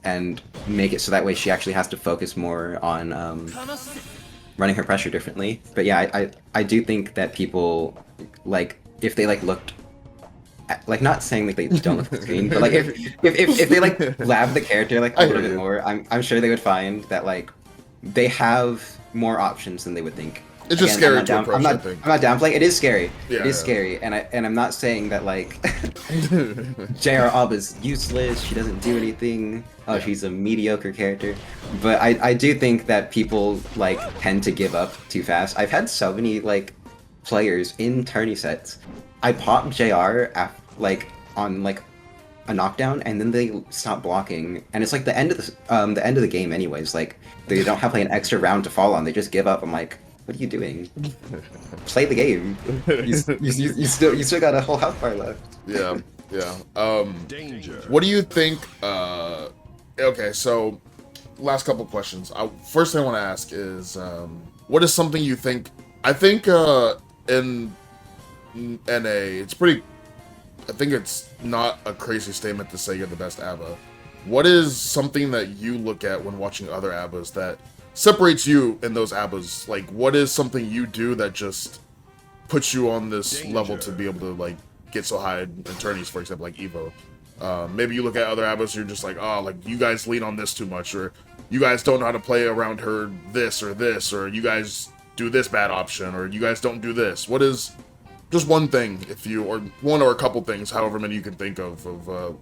and make it so that way she actually has to focus more on running her pressure differently. But yeah, I do think that people like if they like looked like not saying like they don't look at the screen, but like if they like lab the character like a little bit more, I'm sure they would find that like they have more options than they would think. It's just scary to approach, I'm not downplaying. It is scary. Yeah, it is scary, and I'm not saying that like JR A.B.A is useless. She doesn't do anything. Oh, she's a mediocre character. But I do think that people like tend to give up too fast. I've had so many like players in tourney sets. I pop JR like on like a knockdown, and then they stop blocking, and it's like the end of the game anyways. Like they don't have like an extra round to fall on. They just give up. I'm like, what are you doing? Play the game. You still got a whole health bar left. Yeah. What do you think? Okay, so last couple questions. First thing I want to ask is, what is something you think? I think in NA, it's pretty. I think it's not a crazy statement to say you're the best A.B.A. What is something that you look at when watching other A.B.A.s that separates you in those A.B.A.s? Like, what is something you do that just puts you on this level to be able to, like, get so high in tourneys, for example, like Evo? Maybe you look at other A.B.A.s, you're just like, oh, like, you guys lean on this too much, or you guys don't know how to play around her this, or you guys do this bad option, or you guys don't do this. What is just one thing, if you, or one or a couple things, however many you can think of,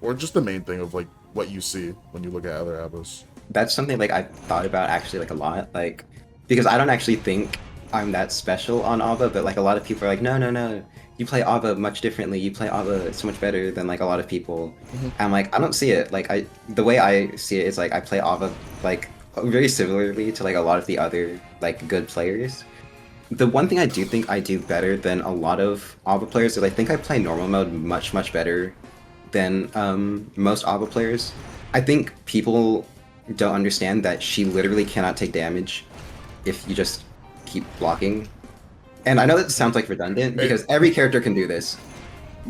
or just the main thing of, like, what you see when you look at other A.B.A.s? That's something like I've thought about actually like a lot, like because I don't actually think I'm that special on A.B.A, but like a lot of people are like, no, you play A.B.A much differently. You play A.B.A so much better than like a lot of people. And I'm like, I don't see it. Like the way I see it is like I play A.B.A like very similarly to like a lot of the other like good players. The one thing I do think I do better than a lot of A.B.A players is I think I play normal mode much better than most A.B.A players. I think people don't understand that she literally cannot take damage if you just keep blocking. And I know that sounds like redundant because every character can do this,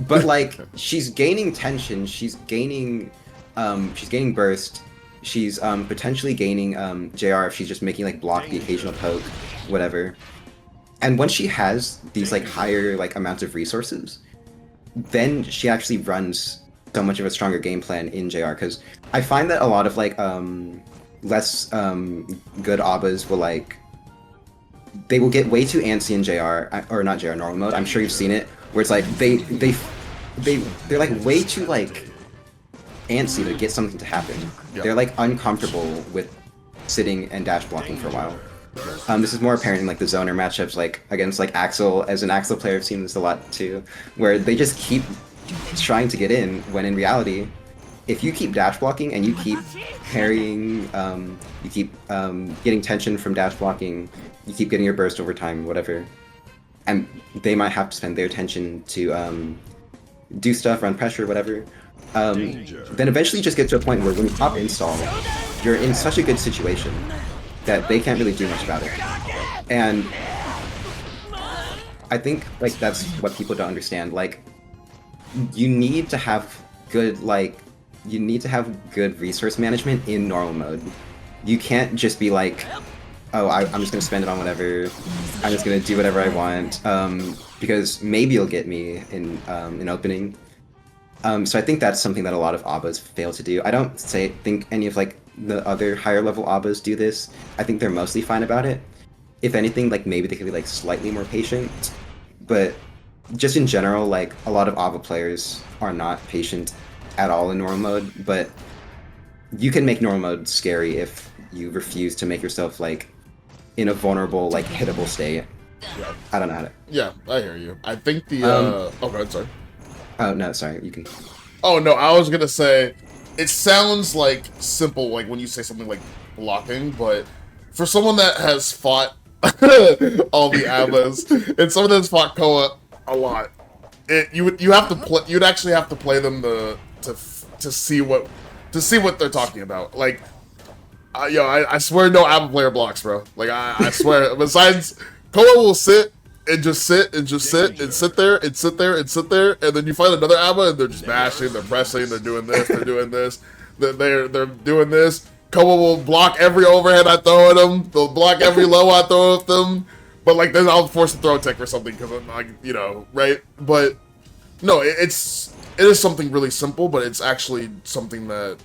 but like she's gaining tension, she's gaining burst, she's potentially gaining JR if she's just making like block the occasional poke, whatever. And once she has these like higher like amounts of resources, then she actually runs so much of a stronger game plan in JR, because I find that a lot of like less good A.B.A.s will like they will get way too antsy in JR, or not JR, normal mode. I'm sure you've seen it where it's like they're like way too like antsy to get something to happen. Yep. They're like uncomfortable with sitting and dash blocking for a while. This is more apparent in like the zoner matchups, like against like Axel. As an Axel player, I've seen this a lot too, where they just keep trying to get in, when in reality, if you keep dash blocking and you keep parrying, you keep getting tension from dash blocking, you keep getting your burst over time, whatever, and they might have to spend their tension to do stuff, run pressure, whatever, then eventually you just get to a point where when you pop install, you're in such a good situation that they can't really do much about it. And I think like that's what people don't understand. Like, you need to have good resource management in normal mode. You can't just be like, oh, I'm just gonna spend it on whatever. I'm just gonna do whatever I want, because maybe you'll get me in an opening. So I think that's something that a lot of A.B.A.s fail to do. I don't think any of like the other higher level A.B.A.s do this. I think they're mostly fine about it. If anything, like maybe they could be like slightly more patient, but just in general, like a lot of A.B.A players are not patient at all in normal mode. But you can make normal mode scary if you refuse to make yourself like in a vulnerable, like hittable state. Yeah. I don't know how to. Yeah, I hear you. I think the oh, go ahead, sorry. Oh no, sorry, you can. Oh no, I was gonna say, it sounds like simple, like when you say something like blocking, but for someone that has fought all the A.B.A.s and someone that's fought Koa a lot, you'd actually have to play them to see what they're talking about. Like, I swear no A.B.A player blocks, bro. Like I swear. Besides, Koa will sit and just sit and just sit and sit there and sit there and sit there, and then you find another A.B.A and they're just mashing, they're pressing, they're doing this, they're doing this, they're doing this. Koa will block every overhead I throw at them. They'll block every low I throw at them. But like then I'll force a throw tech or something because I'm like, you know, right? But no, it is something really simple, but it's actually something that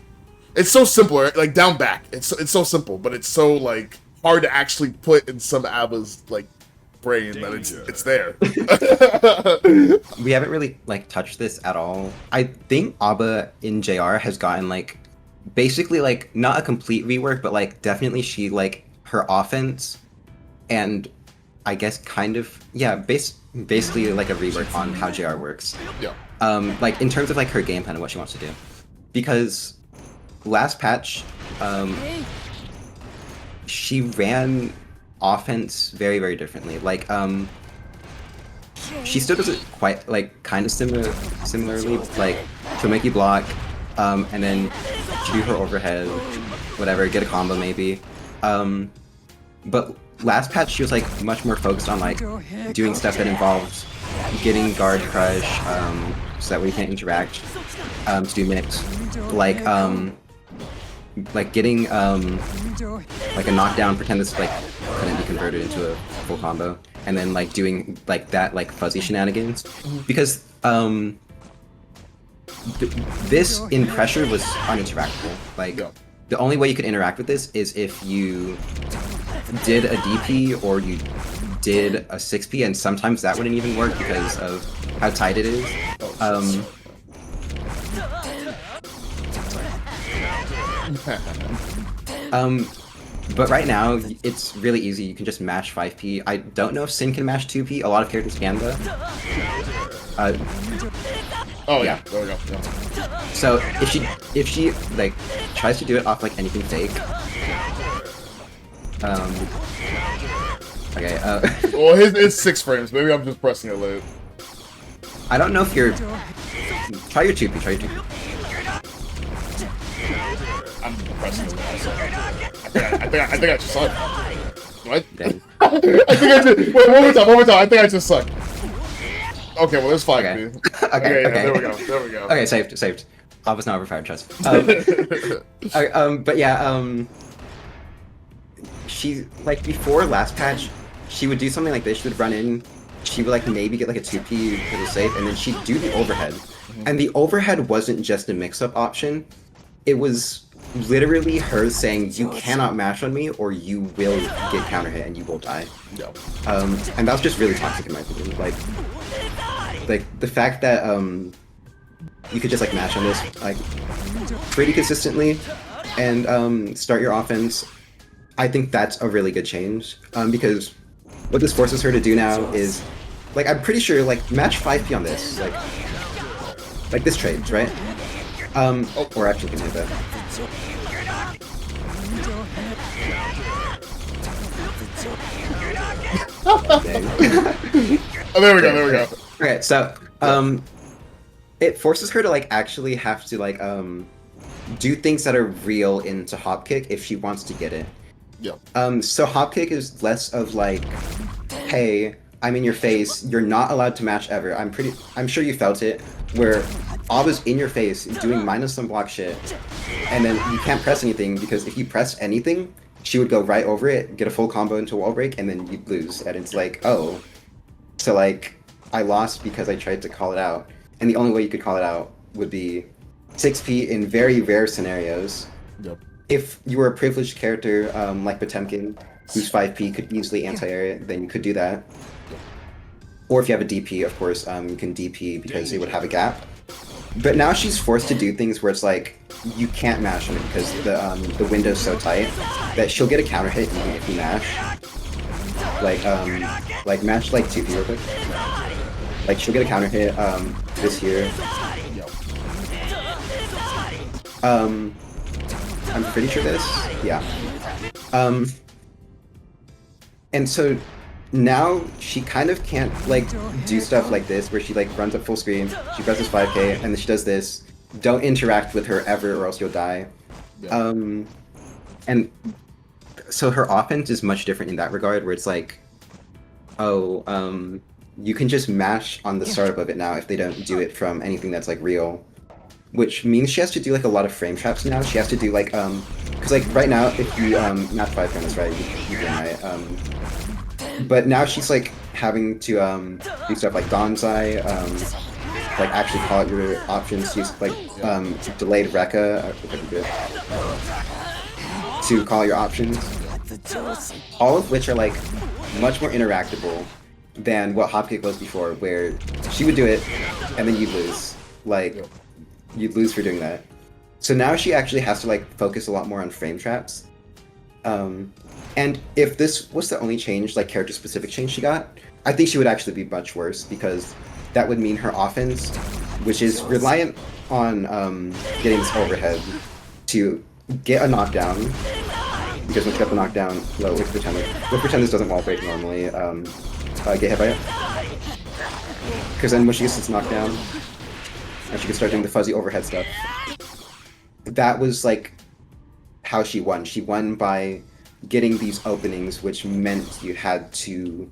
it's so simple, right? Like down back. It's so simple, but it's so like hard to actually put in some A.B.A.'s like brain that it's there. We haven't really like touched this at all. I think A.B.A in JR has gotten like basically like not a complete rework, but like definitely she like her offense and I guess kind of basically like a rework on how JR works. Yeah. Like in terms of like her game plan and what she wants to do, because last patch, she ran offense very differently. Like she still does it quite like kind of similarly. Like she'll make you block, and then she do her overhead, whatever, get a combo maybe. But last patch she was like much more focused on like doing stuff that involves getting guard crush, so that way you can't interact, to do mix, like getting like a knockdown, pretend this like couldn't be converted into a full combo, and then like doing like that like fuzzy shenanigans, because this in pressure was uninteractable. Like the only way you could interact with this is if you did a DP or you did a 6P, and sometimes that wouldn't even work because of how tight it is. But right now, it's really easy. You can just mash 5P. I don't know if Sin can mash 2P. A lot of characters can, though. Oh yeah, there we go. Yeah. So if she like tries to do it off like anything fake, okay. Well, it's 6 frames. Maybe I'm just pressing it late. I don't know if you're. Try your 2P. Try your 2P. I'm pressing it late. I think I just suck. What? Dang. I think I just. Wait, one more time. I think I just suck. Okay, well, there's 5. Okay. Okay, Okay. There we go. Okay, saved. I was not overpowered, trust. But yeah, she, like, before last patch, she would do something like this. She would run in, she would, like, maybe get, like, a 2P for the safe, and then she'd do the overhead. And the overhead wasn't just a mix-up option. It was literally her saying, you cannot mash on me, or you will get counter hit, and you will die. Yeah. And that was just really toxic in my opinion. Like the fact that you could just like mash on this like pretty consistently and start your offense. I think that's a really good change because what this forces her to do now is like I'm pretty sure like match 5P on this like this trades, right? Or actually can hit that. Oh, there we go. Okay, so it forces her to like actually have to like do things that are real into Hopkick if she wants to get it. Yeah. So Hopkick is less of like, hey, I'm in your face, you're not allowed to match ever. I'm sure you felt it, where A.B.A's in your face doing -1 block shit, and then you can't press anything because if you press anything, she would go right over it, get a full combo into wall break, and then you'd lose. And it's like, oh, so like I lost because I tried to call it out, and the only way you could call it out would be 6P in very rare scenarios. Yep. If you were a privileged character like Potemkin, whose 5P could easily anti-air it, then you could do that. Or if you have a DP, of course, you can DP because it would have a gap. But now she's forced to do things where it's like, you can't mash on it because the window's so tight that she'll get a counter hit even if you mash. Like mash like 2P real quick. Like she'll get a counter hit this here. I'm pretty sure this. Yeah. And so now she kind of can't like do stuff like this where she like runs up full screen, she presses 5K, and then she does this. Don't interact with her ever or else you'll die. Yeah. And so her offense is much different in that regard where it's like, oh, you can just mash on the startup of it now if they don't do it from anything that's like real. Which means she has to do like a lot of frame traps now. She has to do like because like right now if you match 5 frames, right, you win, right? But now she's like having to do stuff like Donzai, like actually call out your options, use like delayed Rekka, to call your options. All of which are like much more interactable than what Hopkick was before, where she would do it and then you'd lose. Like you'd lose for doing that. So now she actually has to like focus a lot more on frame traps. And if this was the only change, like character specific change she got, I think she would actually be much worse because that would mean her offense, which is reliant on getting this overhead to get a knockdown. Because once you get the knockdown, well, let's pretend this doesn't wall break normally. Get hit by it. Because then when she gets this knockdown, and she can start doing the fuzzy overhead stuff. That was like how she won. She won by getting these openings, which meant you had to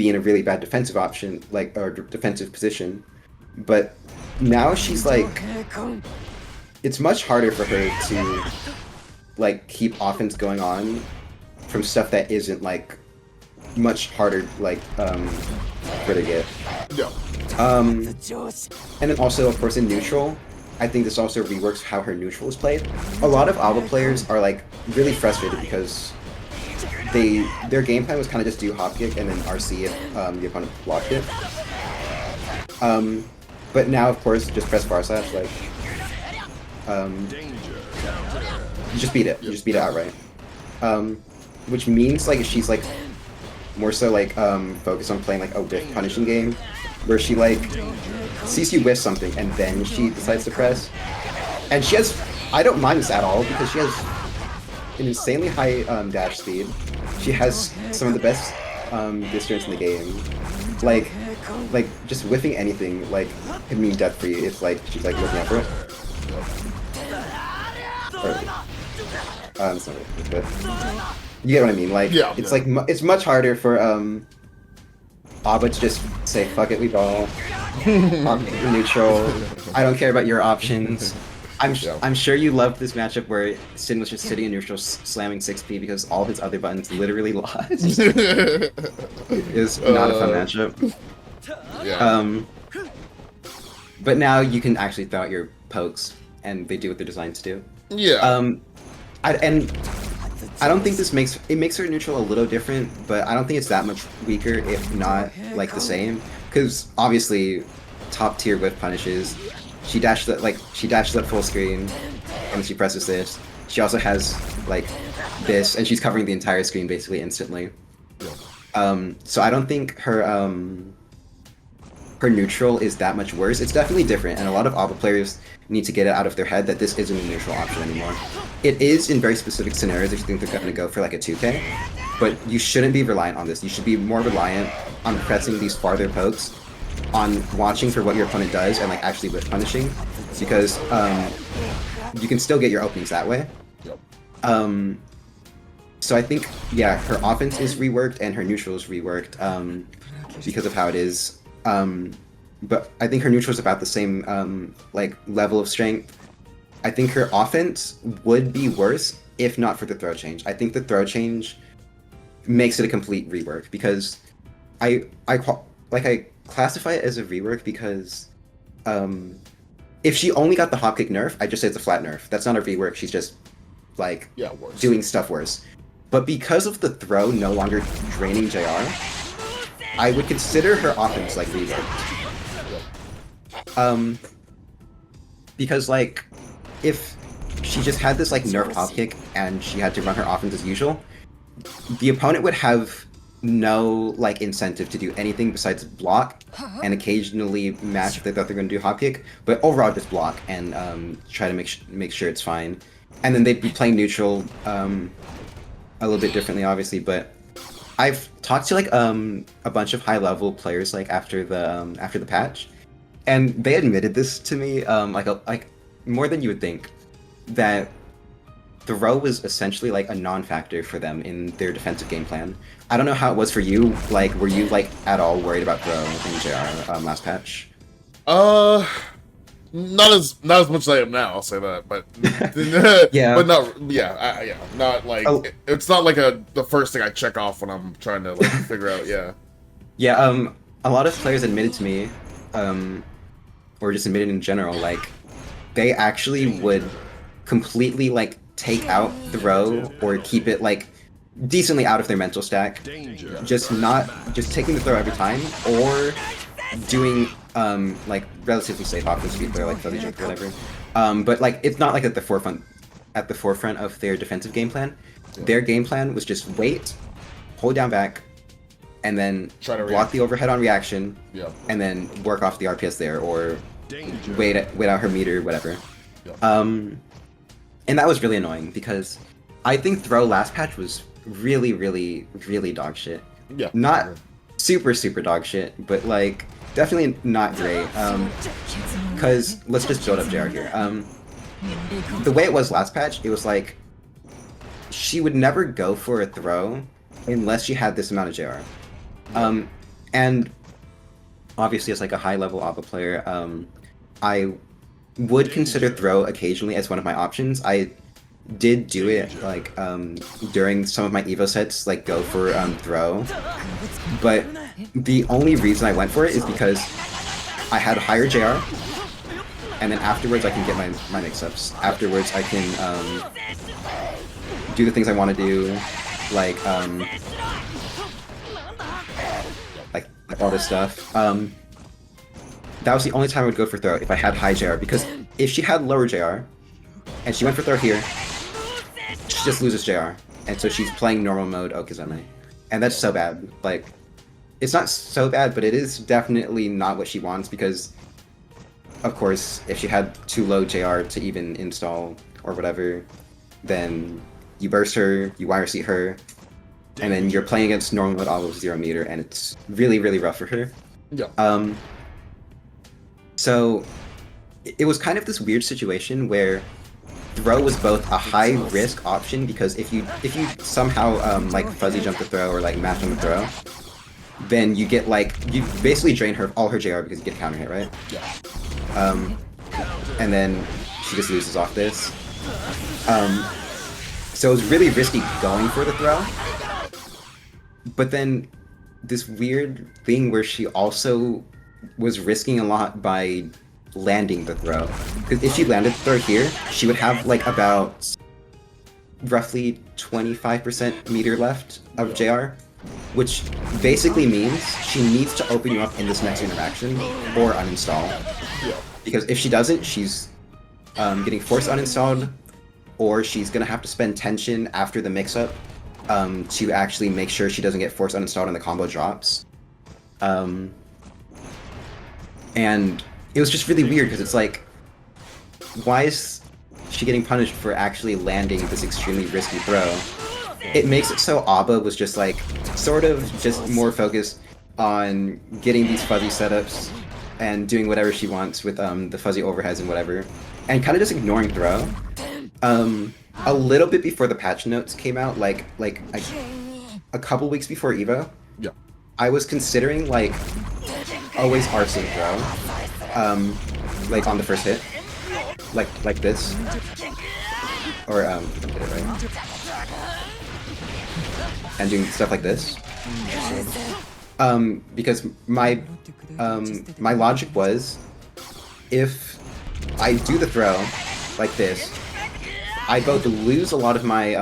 be in a really bad defensive option, like, or defensive position. But now she's like, it's much harder for her to like keep offense going on from stuff that isn't like much harder like for her to get. Yeah. And then also of course in neutral, I think this also reworks how her neutral is played. A lot of A.B.A players are like really frustrated because their game plan was kind of just do hop kick and then RC if the opponent blocked it. But now of course just press bar slash, like you just beat it. You just beat it outright. Which means like she's like more so like focused on playing like a whiff punishing game, where she like sees you whiff something and then she decides to press. And she has, I don't mind this at all because she has an insanely high dash speed. She has some of the best distance in the game. Like just whiffing anything like could mean death for you if like she's like looking out for it. It's not really, but you get what I mean. Like, yeah, it's like it's much harder for A.B.A to just say fuck it, we ball, neutral. I don't care about your options. I'm sure you loved this matchup where Sin was just sitting in neutral slamming 6P because all his other buttons literally lost. It's not a fun matchup. Yeah. But now you can actually throw out your pokes and they do what they're designed to do. Yeah. I don't think this makes her neutral a little different, but I don't think it's that much weaker, if not like the same. Because obviously, top tier whiff punishes. She dashed that full screen, and she presses this. She also has like this, and she's covering the entire screen basically instantly. So I don't think her neutral is that much worse. It's definitely different, and a lot of A.B.A players need to get it out of their head that this isn't a neutral option anymore. It is in very specific scenarios if you think they're going to go for like a 2K, but you shouldn't be reliant on this. You should be more reliant on pressing these farther pokes, on watching for what your opponent does and like actually whiff punishing, because you can still get your openings that way. So I think, yeah, her offense is reworked and her neutral is reworked because of how it is. But I think her neutral is about the same like level of strength. I think her offense would be worse if not for the throw change. I think the throw change makes it a complete rework because I classify it as a rework because if she only got the hop kick nerf, I just say it's a flat nerf. That's not a rework. She's just like doing stuff worse. But because of the throw no longer draining JR, I would consider her offense like reworked. Because like, if she just had this like nerf hop kick and she had to run her offense as usual, the opponent would have no like incentive to do anything besides block and occasionally match if they thought they're going to do hop kick, but overall just block and try to make sure it's fine. And then they'd be playing neutral a little bit differently, obviously, but I've talked to like a bunch of high level players like after the patch, and they admitted this to me like more than you would think, that throw was essentially like a non-factor for them in their defensive game plan. I don't know how it was for you. Like, were you like at all worried about throw in JR last patch? Not as much as I am now. I'll say that, but yeah, but not like it's not like the first thing I check off when I'm trying to like figure out. Yeah. A lot of players admitted to me, or just admitted in general, like they actually would completely like take out the throw or keep it like decently out of their mental stack, just taking the throw every time, or doing like relatively safe offense speed player like feather jump or whatever. But like it's not like at the forefront of their defensive game plan. Their game plan was just wait, hold down back, and then block the overhead on reaction, and then work off the RPS there, or wait out her meter, whatever. And that was really annoying because I think throw last patch was really, really, really dog shit. Yeah. Not super, super dog shit, but like definitely not great. Because let's just build up JR here. The way it was last patch, it was like she would never go for a throw unless she had this amount of JR. And obviously, as like a high-level A.B.A player, I would consider throw occasionally as one of my options. I did do it like during some of my Evo sets, like go for throw, but the only reason I went for it is because I had a higher JR, and then afterwards I can get my mix-ups. Afterwards I can do the things I want to do, like all this stuff. That was the only time I would go for throw if I had high JR, because if she had lower JR and she went for throw here, she just loses JR, and so she's playing normal mode Okizeme, and that's so bad. Like, it's not so bad, but it is definitely not what she wants, because of course if she had too low JR to even install or whatever, then you burst her, you wire seat her, and then you're playing against normal mode all of 0 meter, and it's really, really rough for her. Yeah. So it was kind of this weird situation where throw was both a high risk option, because if you somehow like fuzzy jump the throw or like match on the throw, then you get like, you basically drain her all her JR because you get a counter hit, right? Yeah. And then she just loses off this. So it was really risky going for the throw. But then this weird thing where she also was risking a lot by landing the throw. Because if she landed the throw here, she would have like about roughly 25% meter left of JR, which basically means she needs to open you up in this next interaction or uninstall. Yeah. Because if she doesn't, she's getting forced uninstalled, or she's gonna have to spend tension after the mix-up to actually make sure she doesn't get forced uninstalled and the combo drops. And it was just really weird, because it's like, why is she getting punished for actually landing this extremely risky throw? It makes it so A.B.A was just like, sort of just more focused on getting these fuzzy setups and doing whatever she wants with the fuzzy overheads and whatever, and kind of just ignoring throw. A little bit before the patch notes came out, like a couple weeks before Evo, Yeah. I was considering like always RCing throw, like on the first hit, like this, or get it right, and doing stuff like this, because my logic was, if I do the throw like this, I both lose a lot of my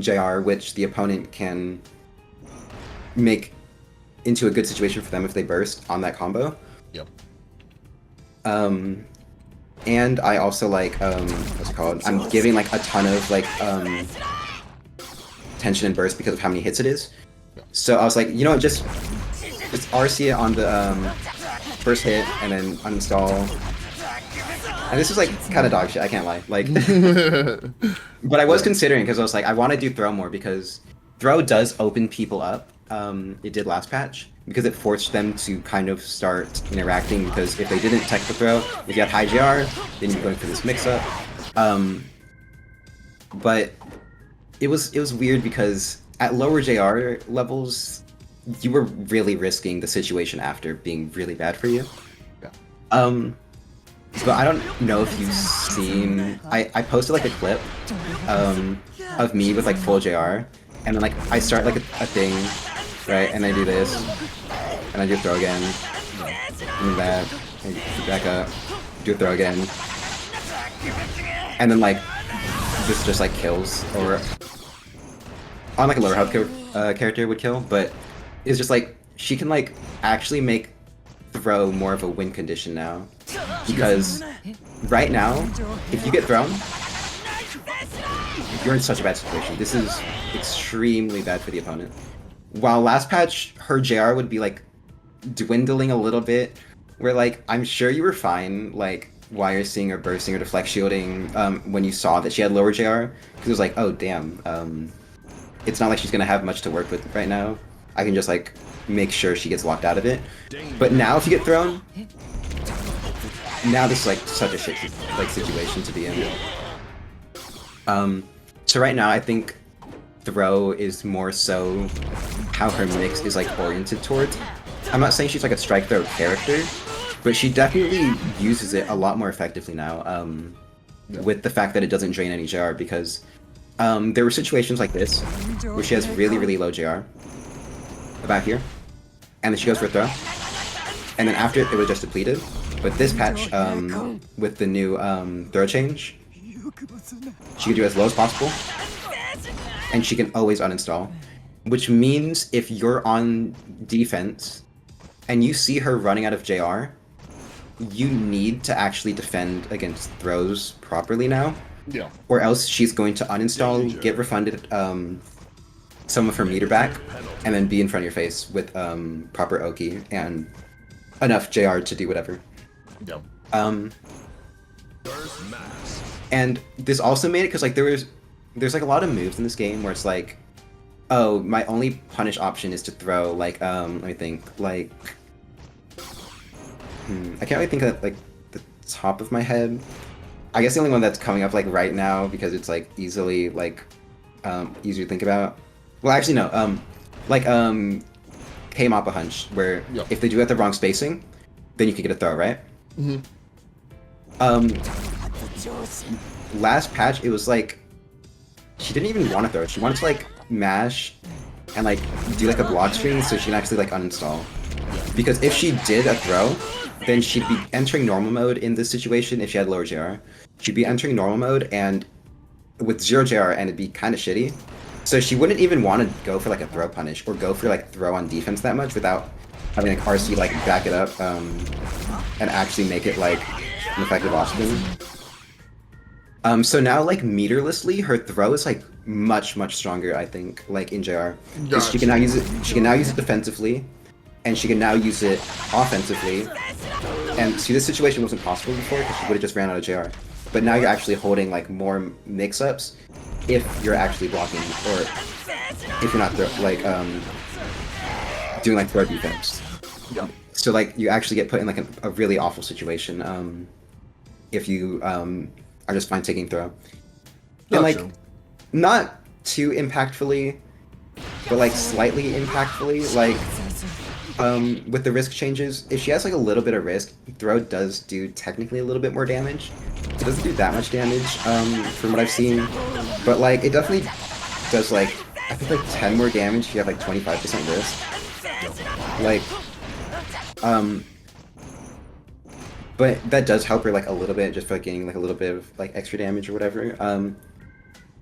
JR, which the opponent can make into a good situation for them if they burst on that combo. Yep. And I also like, what's it called? I'm giving like a ton of like tension and burst because of how many hits it is. So I was like, you know what, just RC it on the first hit and then uninstall. And this is like kind of dog shit, I can't lie. Like, but I was considering, because I was like, I want to do throw more, because throw does open people up. It did last patch, because it forced them to kind of start interacting, because if they didn't tech the throw, if you had high JR, then you're going for this mix-up. But it was weird, because at lower JR levels, you were really risking the situation after being really bad for you. Yeah. But I don't know if you've seen, I posted like a clip of me with like full JR, and then like I start like a thing, right, and I do this, and I do a throw again, and that, and back up, do a throw again, and then like this just like kills, or on like a lower health character would kill, but it's just like, she can like actually make throw more of a win condition now, because right now if you get thrown, you're in such a bad situation. This is extremely bad for the opponent. While last patch her JR would be like dwindling a little bit, where like I'm sure you were fine like wire seeing or bursting or deflect shielding when you saw that she had lower JR, because it was like, oh damn, it's not like she's gonna have much to work with right now. I can just like make sure she gets locked out of it. But now if you get thrown, now this is like such a shit like situation to be in. So right now I think throw is more so how her mix is like oriented towards. I'm not saying she's like a strike throw character, but she definitely uses it a lot more effectively now, with the fact that it doesn't drain any JR, because there were situations like this where she has really, really low JR about here, and then she goes for a throw, and then after it was just depleted. But this patch, with the new throw change, she can do as low as possible, and she can always uninstall, which means if you're on defense and you see her running out of JR, you need to actually defend against throws properly now. Yeah. Or else she's going to uninstall, get refunded some of her meter back, and then be in front of your face with proper Oki and enough JR to do whatever. Yeah. And this also made it because like there's like a lot of moves in this game where it's like, oh, my only punish option is to throw like let me think, like I can't really think of like the top of my head. I guess the only one that's coming up like right now because it's like easily like easier to think about. Well, actually no, like K-Mappa Hunch, where if they do it at the wrong spacing, then you can get a throw, right? Mm-hmm. Last patch, it was like she didn't even want to throw. She wanted to like mash and like do like a block string so she can actually like uninstall. Because if she did a throw, then she'd be entering normal mode in this situation if she had lower JR. She'd be entering normal mode and with 0 JR, and it'd be kind of shitty. So she wouldn't even want to go for like a throw punish or go for like throw on defense that much without having like RC like back it up and actually make it like an effective option. So now like meterlessly, her throw is like much stronger, I think, like in JR. Because she can now use it defensively, and she can now use it offensively. And see, this situation wasn't possible before because she would have just ran out of JR. But now you're actually holding like more mix-ups if you're actually blocking, or if you're not doing like throw defense. Yeah. So like you actually get put in like a really awful situation if you are just fine taking throw. And like not too impactfully, but like slightly impactfully, like with the risk changes, if she has like a little bit of risk, throw does do technically a little bit more damage. It doesn't do that much damage from what I've seen, but like it definitely does like I think like 10 more damage if you have like 25% risk. Like but that does help her like a little bit just for like, gaining like a little bit of like extra damage or whatever.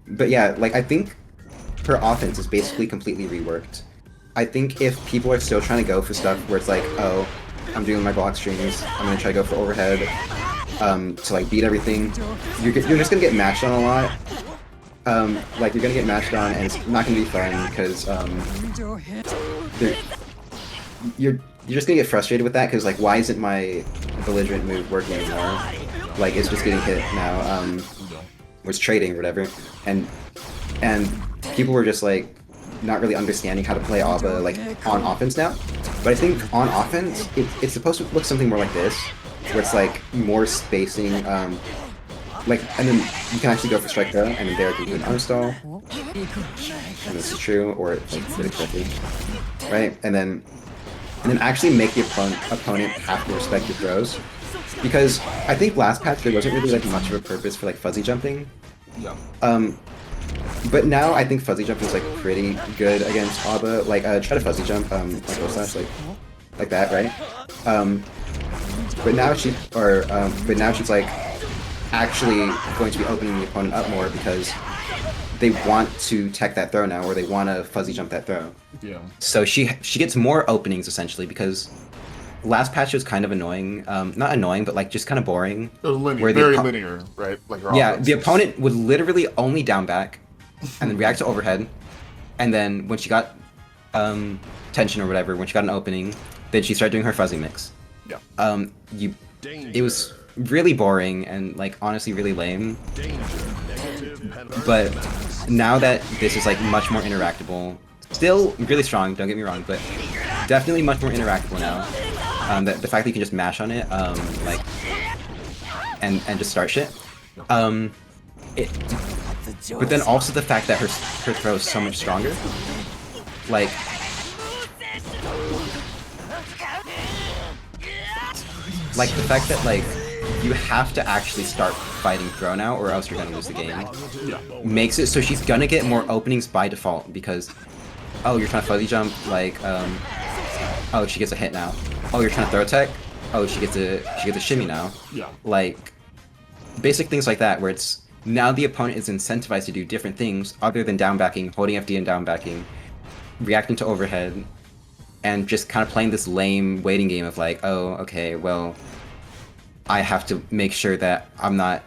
But yeah, like I think her offense is basically completely reworked. I think if people are still trying to go for stuff where it's like, oh, I'm doing my block strings, I'm gonna try to go for overhead to like beat everything, you're just gonna get matched on a lot. Like you're gonna get matched on, and it's not gonna be fun because you're just gonna get frustrated with that because like why isn't my belligerent move working anymore? Like it's just getting hit now. Or it's trading or whatever, and people were just like not really understanding how to play A.B.A like on offense now. But I think on offense, it's supposed to look something more like this, where it's like more spacing, like, and then you can actually go for strike throw, and then there you can uninstall, and this is true, or like did it correctly, right? And then actually make the opponent have to respect your throws, because I think last patch there wasn't really like much of a purpose for like fuzzy jumping. Yeah. But now I think fuzzy jump is like pretty good against A.B.A. Like try to fuzzy jump, like slash like that, right? But now she's like actually going to be opening the opponent up more because they want to tech that throw now, or they want to fuzzy jump that throw. Yeah. So she gets more openings essentially, because last patch was kind of annoying. Not annoying, but like just kind of boring. It was linear, very linear, right? Like yeah, the opponent would literally only down back, and then react to overhead, and then when she got tension or whatever, when she got an opening, then she started doing her fuzzy mix. Yeah. It was really boring and like honestly really lame. But now that this is like much more interactable, still really strong, don't get me wrong, but definitely much more interactable now. The fact that you can just mash on it, like, and just start shit. but then also the fact that her throw is so much stronger. Like, the fact that, like, you have to actually start fighting throw now or else you're gonna lose the game. Makes it so she's gonna get more openings by default because, oh, you're trying to fuzzy jump, like, oh, she gets a hit now. Oh, you're trying to throw tech? Oh, she gets a shimmy now. Like, basic things like that where it's, now the opponent is incentivized to do different things other than down backing, holding FD and down backing, reacting to overhead, and just kind of playing this lame waiting game of like, oh, okay, well, I have to make sure that I'm not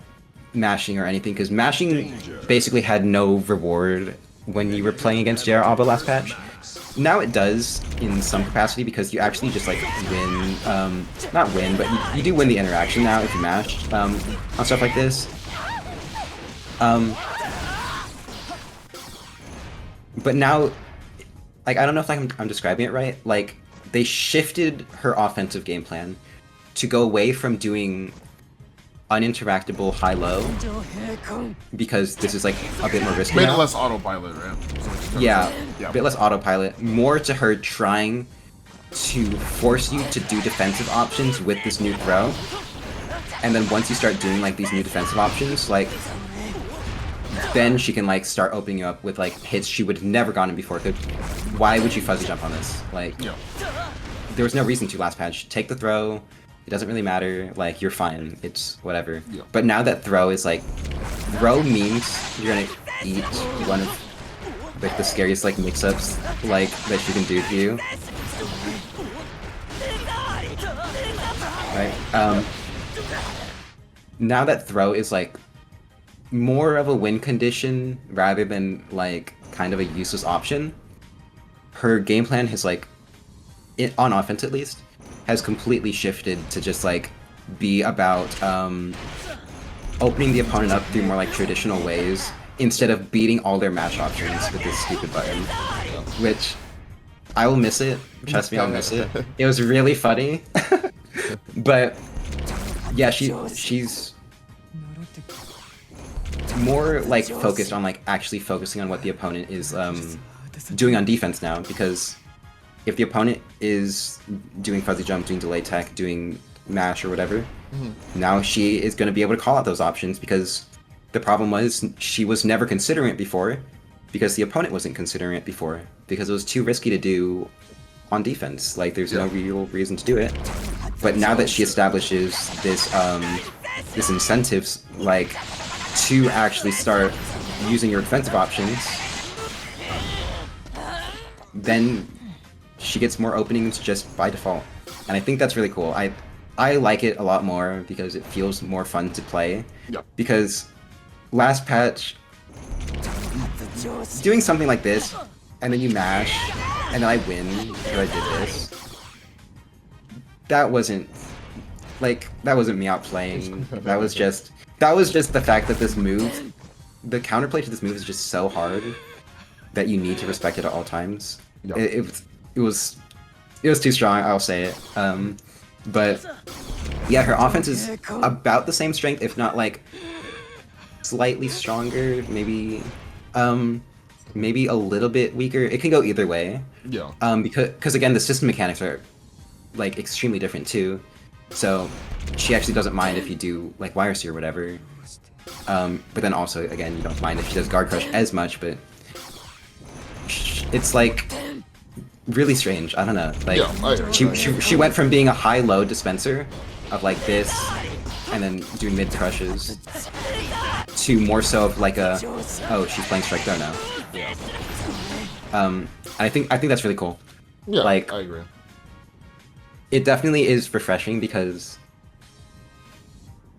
mashing or anything, because mashing basically had no reward when you were playing against JR A.B.A last patch. Now it does in some capacity because you actually just like win, not win, but you do win the interaction now if you mash on stuff like this. But now, like, I don't know if I'm describing it right, like, they shifted her offensive game plan to go away from doing uninteractable high-low, because this is, like, a bit more risky Made now. it less autopilot, right? So yeah, a bit less autopilot. More to her trying to force you to do defensive options with this new throw. And then once you start doing, like, these new defensive options, like, then she can, like, start opening you up with, like, hits she would have never gotten before. Why would you fuzzy jump on this? Like, there was no reason to last patch. Take the throw. It doesn't really matter. Like, you're fine. It's whatever. But now that throw is, like, throw means you're gonna eat one of, like, the scariest, like, mix-ups, like, that she can do to you. Right? Now that throw is, like, more of a win condition rather than, like, kind of a useless option, her game plan has, like, on offense at least, has completely shifted to just, like, be about opening the opponent up through more, like, traditional ways instead of beating all their match options with this stupid button. Which, I will miss it. Trust me, I'll miss it. It was really funny. But, yeah, she's more, like, focused on, like, actually focusing on what the opponent is doing on defense now, because if the opponent is doing fuzzy jump, doing delay tech, doing mash or whatever, now she is going to be able to call out those options, because the problem was she was never considering it before, because the opponent wasn't considering it before, because it was too risky to do on defense. Like, there's no real reason to do it. But now that she establishes this this incentives, like, to actually start using your defensive options, then she gets more openings just by default. And I think that's really cool. I like it a lot more because it feels more fun to play. Because last patch, doing something like this, and then you mash, and then I win because I did this, that wasn't me out playing. That was just the fact that this move, the counterplay to this move is just so hard that you need to respect it at all times. It was too strong, I'll say it. But yeah, her offense is about the same strength, if not, like, slightly stronger, maybe a little bit weaker. It can go either way. Because again, the system mechanics are, like, extremely different too. So she actually doesn't mind if you do, like, YRC or whatever. But then also, again, you don't mind if she does guard crush as much, but it's, like, really strange. I don't know. Like, she went from being a high-low dispenser of, like, this, and then doing mid crushes, to more so of, like, a, oh, she's playing strike throw now. I think that's really cool. Like, I agree. It definitely is refreshing, because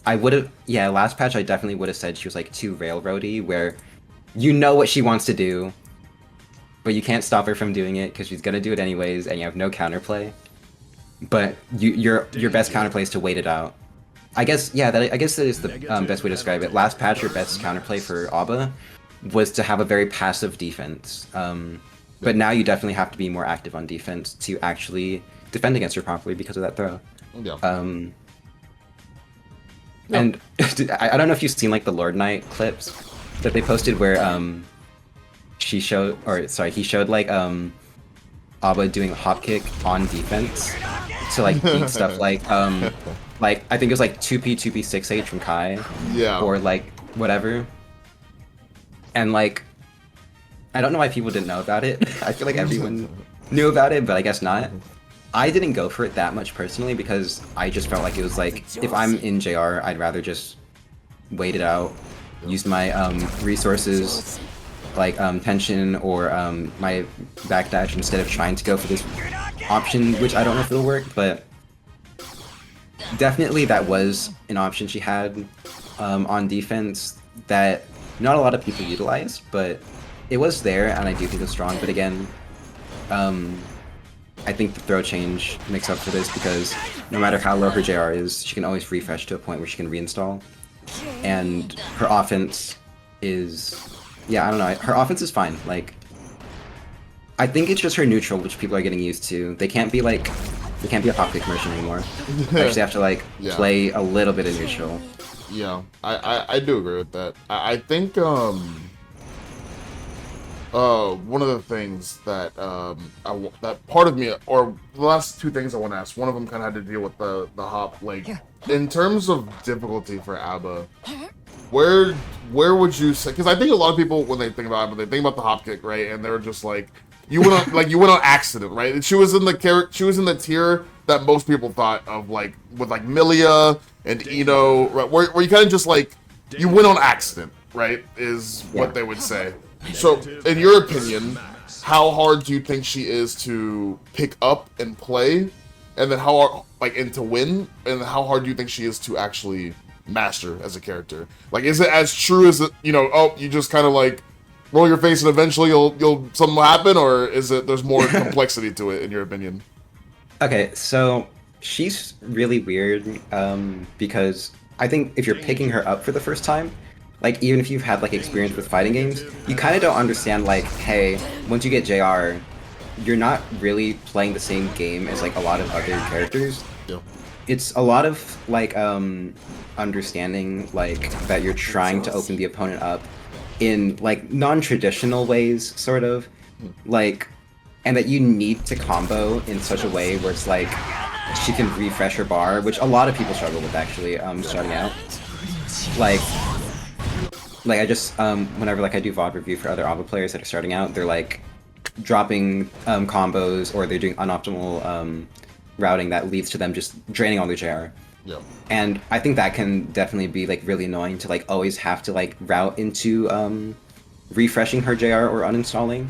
I would have, last patch I definitely would have said she was, like, too railroady, where you know what she wants to do, but you can't stop her from doing it because she's gonna do it anyways, and you have no counterplay. But your best counterplay is to wait it out. I guess, I guess that is the best way to describe it. Last patch, your best counterplay for A.B.A was to have a very passive defense. But now you definitely have to be more active on defense to actually defend against her properly because of that throw. And I don't know if you've seen, like, the Lord Knight clips, that they posted where he showed like A.B.A doing a hop kick on defense to like beat stuff like I think it was like 2P 6H from Kai. Yeah. Or like whatever. And like I don't know why people didn't know about it. I feel like everyone knew about it, but I guess not. I didn't go for it that much personally because I just felt like it was like, if I'm in JR, I'd rather just wait it out, use my resources, like tension or my backdash instead of trying to go for this option, which I don't know if it'll work, but definitely that was an option she had on defense that not a lot of people utilized, but it was there, and I do think it's strong. But again, I think the throw change makes up for this because no matter how low her JR is, she can always refresh to a point where she can reinstall. And her offense is, yeah, I don't know. Her offense is fine. Like, I think it's just her neutral, which people are getting used to. They can't be a hop kick merchant anymore. They actually have to like play a little bit of neutral. Yeah, I do agree with that. I think one of the things that that part of me, or the last two things I want to ask, one of them kind of had to deal with the hop. Like, in terms of difficulty for A.B.A, where would you say? Because I think a lot of people, when they think about A.B.A, they think about the hop kick, right? And they're just like, you went on accident, right? And she was in the tier that most people thought of, like with like Milia and Eno, right? Where you kind of just like, you went on accident, right? Is what they would say. So, in your opinion, how hard do you think she is to pick up and play, and then and to win, and how hard do you think she is to actually master as a character? Like, is it as true as you just kind of like roll your face and eventually something will happen, or is it there's more complexity to it in your opinion? Okay, so she's really weird because I think if you're picking her up for the first time, like, even if you've had like experience with fighting games, you kind of don't understand, like, hey, once you get JR, you're not really playing the same game as like a lot of other characters. Yeah. It's a lot of like understanding like that you're trying to open the opponent up in like non-traditional ways, sort of, like, and that you need to combo in such a way where it's like she can refresh her bar, which a lot of people struggle with actually starting out. Like I just, whenever like I do VOD review for other A.B.A players that are starting out, they're like dropping combos, or they're doing unoptimal routing that leads to them just draining all their JR. Yeah. And I think that can definitely be like really annoying to like always have to like route into refreshing her JR or uninstalling,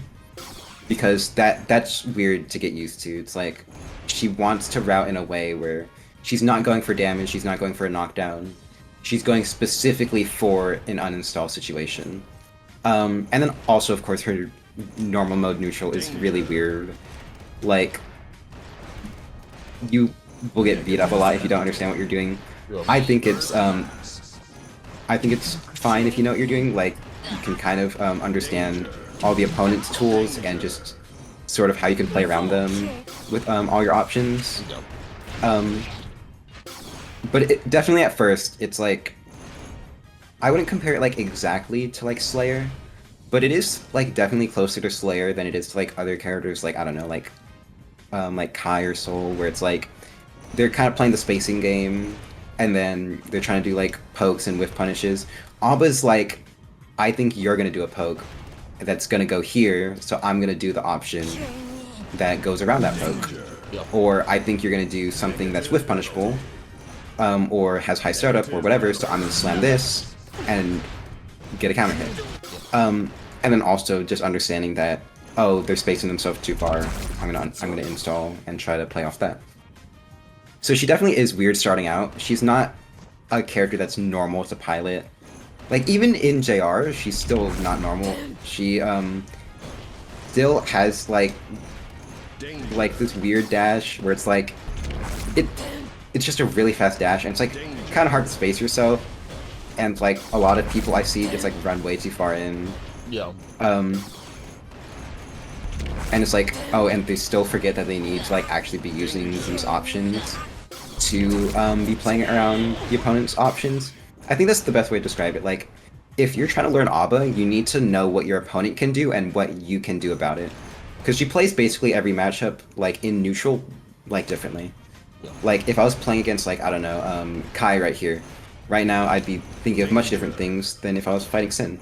because that's weird to get used to. It's like she wants to route in a way where she's not going for damage, she's not going for a knockdown. She's going specifically for an uninstall situation. And then also, of course, her normal mode neutral is really weird. Like, you will get beat up a lot if you don't understand what you're doing. I think it's fine if you know what you're doing. Like, you can kind of understand all the opponent's tools and just sort of how you can play around them with all your options. But definitely at first, it's like, I wouldn't compare it like exactly to like Slayer, but it is like definitely closer to Slayer than it is to like other characters, like, I don't know, like Kai or Soul, where it's like they're kind of playing the spacing game, and then they're trying to do like pokes and whiff punishes. A.B.A's like, I think you're gonna do a poke that's gonna go here, so I'm gonna do the option that goes around that poke. Or I think you're gonna do something that's whiff punishable, or has high startup or whatever, so I'm gonna slam this and get a counter hit. And then also just understanding that, oh, they're spacing themselves too far, I'm gonna install and try to play off that. So she definitely is weird starting out. She's not a character that's normal to pilot. Like, even in JR, she's still not normal. She still has like this weird dash where it's like it's just a really fast dash, and it's like kind of hard to space yourself, and like a lot of people I see just like run way too far in. Yeah. And it's like, oh, and they still forget that they need to like actually be using these options to be playing around the opponent's options. I think that's the best way to describe it. Like, if you're trying to learn A.B.A, you need to know what your opponent can do and what you can do about it. Because she plays basically every matchup, like, in neutral, like, differently. Like, if I was playing against, like, I don't know, Kai right here, right now I'd be thinking of much different things than if I was fighting Sin.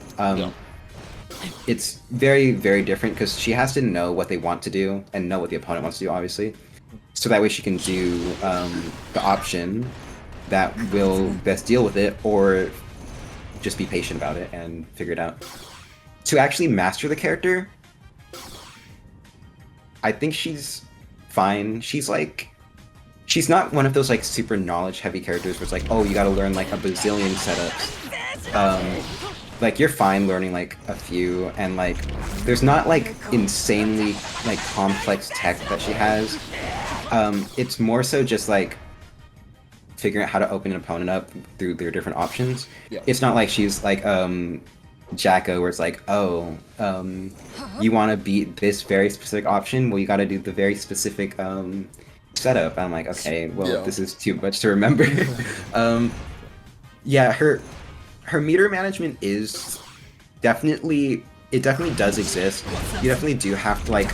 It's very, very different because she has to know what they want to do and know what the opponent wants to do, obviously. So that way she can do the option that will best deal with it, or just be patient about it and figure it out. To actually master the character, I think she's fine. She's not one of those like super knowledge heavy characters where it's like, oh, you gotta learn like a bazillion setups. Like you're fine learning like a few, and like there's not like insanely like complex tech that she has. It's more so just like figuring out how to open an opponent up through their different options. Yeah. It's not like she's like Jacko, where it's like, oh, you want to beat this very specific option? Well, you got to do the very specific setup. I'm like, okay, well, this is too much to remember. Yeah, her meter management is definitely does exist. You definitely do have to like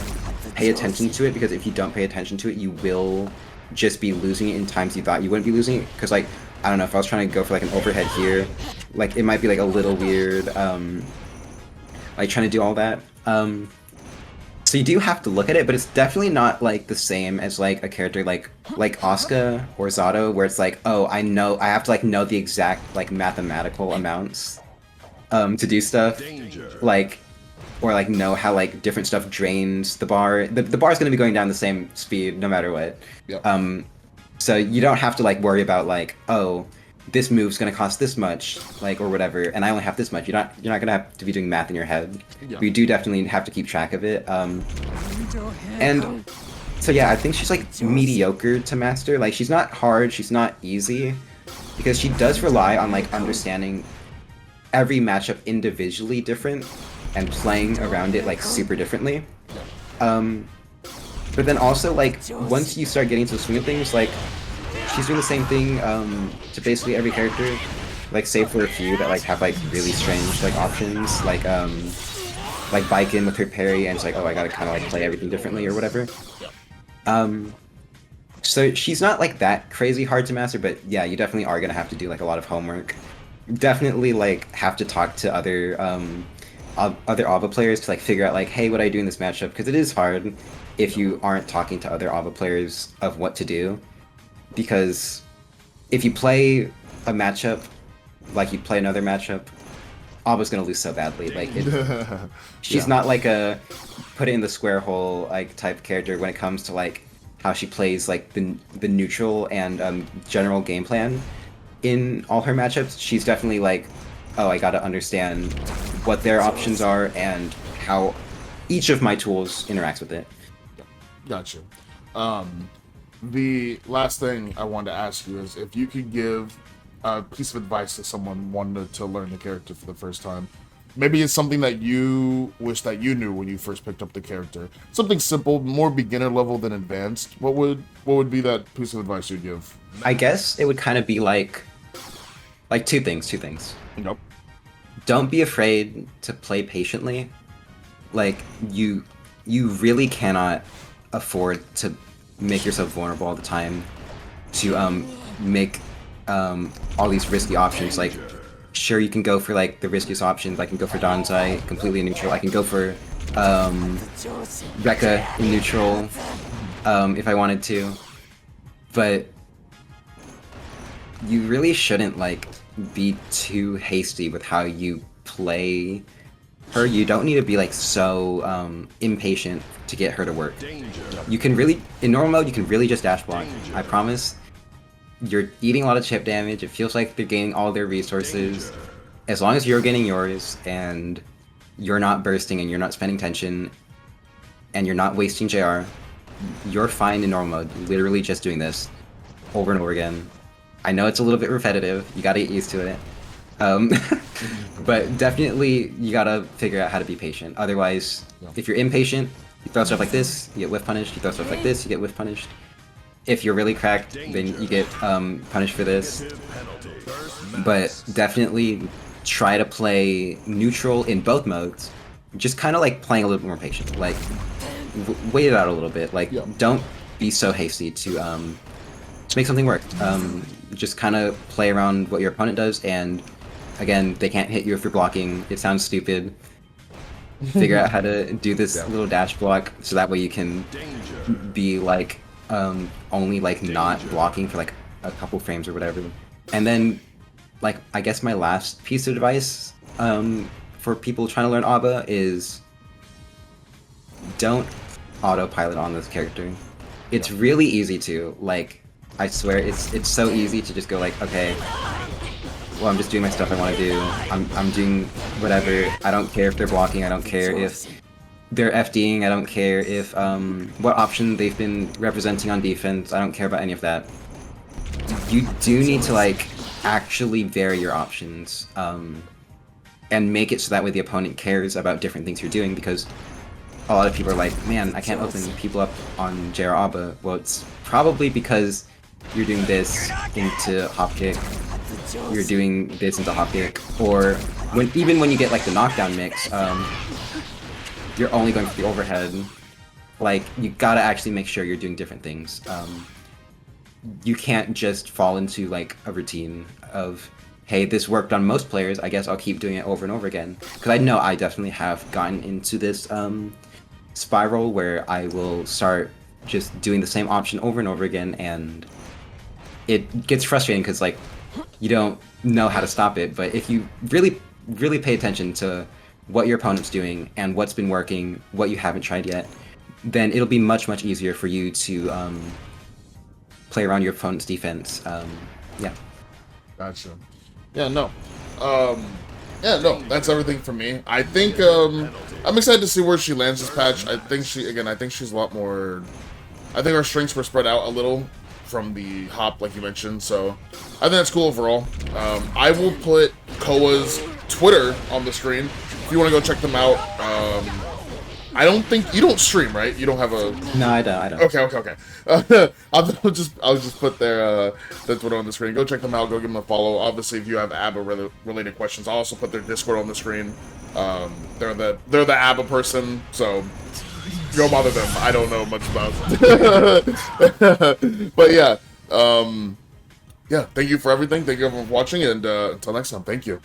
pay attention to it, because if you don't pay attention to it, you will just be losing it in times you thought you wouldn't be losing it. Because like, I don't know, if I was trying to go for like an overhead here, like it might be like a little weird, like trying to do all that. So you do have to look at it, but it's definitely not like the same as like a character like Asuka or Zato, where it's like, oh, I have to like know the exact like mathematical amounts to do stuff, like, or like know how like different stuff drains the bar. The bar is going to be going down the same speed no matter what. Yep. So you don't have to like worry about like, oh, this move's gonna cost this much, like, or whatever, and I only have this much. You're not gonna have to be doing math in your head. Yeah. But you do definitely have to keep track of it. And so yeah, I think she's like mediocre to master. Like she's not hard, she's not easy, because she does rely on like understanding every matchup individually different and playing around it like super differently. But then also like once you start getting to the swing of things, like she's doing the same thing to basically every character, like save for a few that like have like really strange like options, like Baiken with her parry, and it's like, oh, I gotta kind of like play everything differently or whatever. So she's not like that crazy hard to master, but yeah, you definitely are gonna have to do like a lot of homework. Definitely like have to talk to other A.B.A players to like figure out like, hey, what do I do in this matchup? Because it is hard if you aren't talking to other A.B.A players of what to do. Because if you play a matchup like you play another matchup, A.B.A's gonna lose so badly. Like she's not like a put it in the square hole like type character when it comes to like how she plays like the neutral and general game plan in all her matchups. She's definitely like, oh, I gotta understand what their options are and how each of my tools interacts with it. Gotcha. The last thing I wanted to ask you is if you could give a piece of advice to someone wanting to learn the character for the first time. Maybe it's something that you wish that you knew when you first picked up the character. Something simple, more beginner level than advanced. What would be that piece of advice you'd give? I guess it would kind of be like two things. Nope. Don't be afraid to play patiently. Like you really cannot afford to make yourself vulnerable all the time to make all these risky options. Like sure, you can go for like the riskiest options. I can go for Danzai completely neutral. I can go for Rekka in neutral if I wanted to, but you really shouldn't like be too hasty with how you play her. You don't need to be like so impatient to get her to work. You can really, in normal mode, you can really just dash block. I promise. You're eating a lot of chip damage. It feels like they're gaining all their resources. As long as you're getting yours and you're not bursting and you're not spending tension and you're not wasting JR, you're fine in normal mode. Literally just doing this over and over again. I know it's a little bit repetitive. You gotta get used to it. But definitely you gotta figure out how to be patient. Otherwise, if you're impatient, you throw stuff like this, you get whiff punished. You throw stuff like this, you get whiff punished. If you're really cracked, then you get punished for this. But definitely try to play neutral in both modes. Just kind of like playing a little bit more patient. Like, wait it out a little bit. Like, don't be so hasty to make something work. Just kind of play around what your opponent does, and again, they can't hit you if you're blocking. It sounds stupid. Figure out how to do this little dash block so that way you can be like only like not blocking for like a couple frames or whatever. And then like I guess my last piece of advice for people trying to learn A.B.A is don't autopilot on this character. It's really easy to, like, I swear it's so easy to just go like, okay, well, I'm just doing my stuff I want to do. I'm doing whatever. I don't care if they're blocking. I don't care if they're FDing. I don't care if what option they've been representing on defense. I don't care about any of that. You do need to like actually vary your options and make it so that way the opponent cares about different things you're doing, because a lot of people are like, man, I can't open people up on JR A.B.A. Well, it's probably because you're doing this into hop kick. You're doing this into hop kick, or even when you get like the knockdown mix, you're only going for the overhead. Like, you gotta actually make sure you're doing different things. You can't just fall into like a routine of, hey, this worked on most players, I guess I'll keep doing it over and over again. Because I know I definitely have gotten into this spiral where I will start just doing the same option over and over again, and it gets frustrating because like you don't know how to stop it. But if you really pay attention to what your opponent's doing and what's been working, what you haven't tried yet, then it'll be much easier for you to play around your opponent's defense. Yeah. Gotcha. Yeah, no. Yeah, no, that's everything for me. I think I'm excited to see where she lands this patch. I think she's a lot more. I think her strengths were spread out a little from the hop, like you mentioned, so I think that's cool overall. I will put Koa's Twitter on the screen if you want to go check them out. I don't think you don't stream, right? You don't have a. No, I don't. Okay. I'll just put their Twitter on the screen. Go check them out. Go give them a follow. Obviously, if you have A.B.A related questions, I'll also put their Discord on the screen. They're the A.B.A person, so go bother them. I don't know much about it. But yeah, yeah. Thank you for everything. Thank you everyone for watching, and until next time, thank you.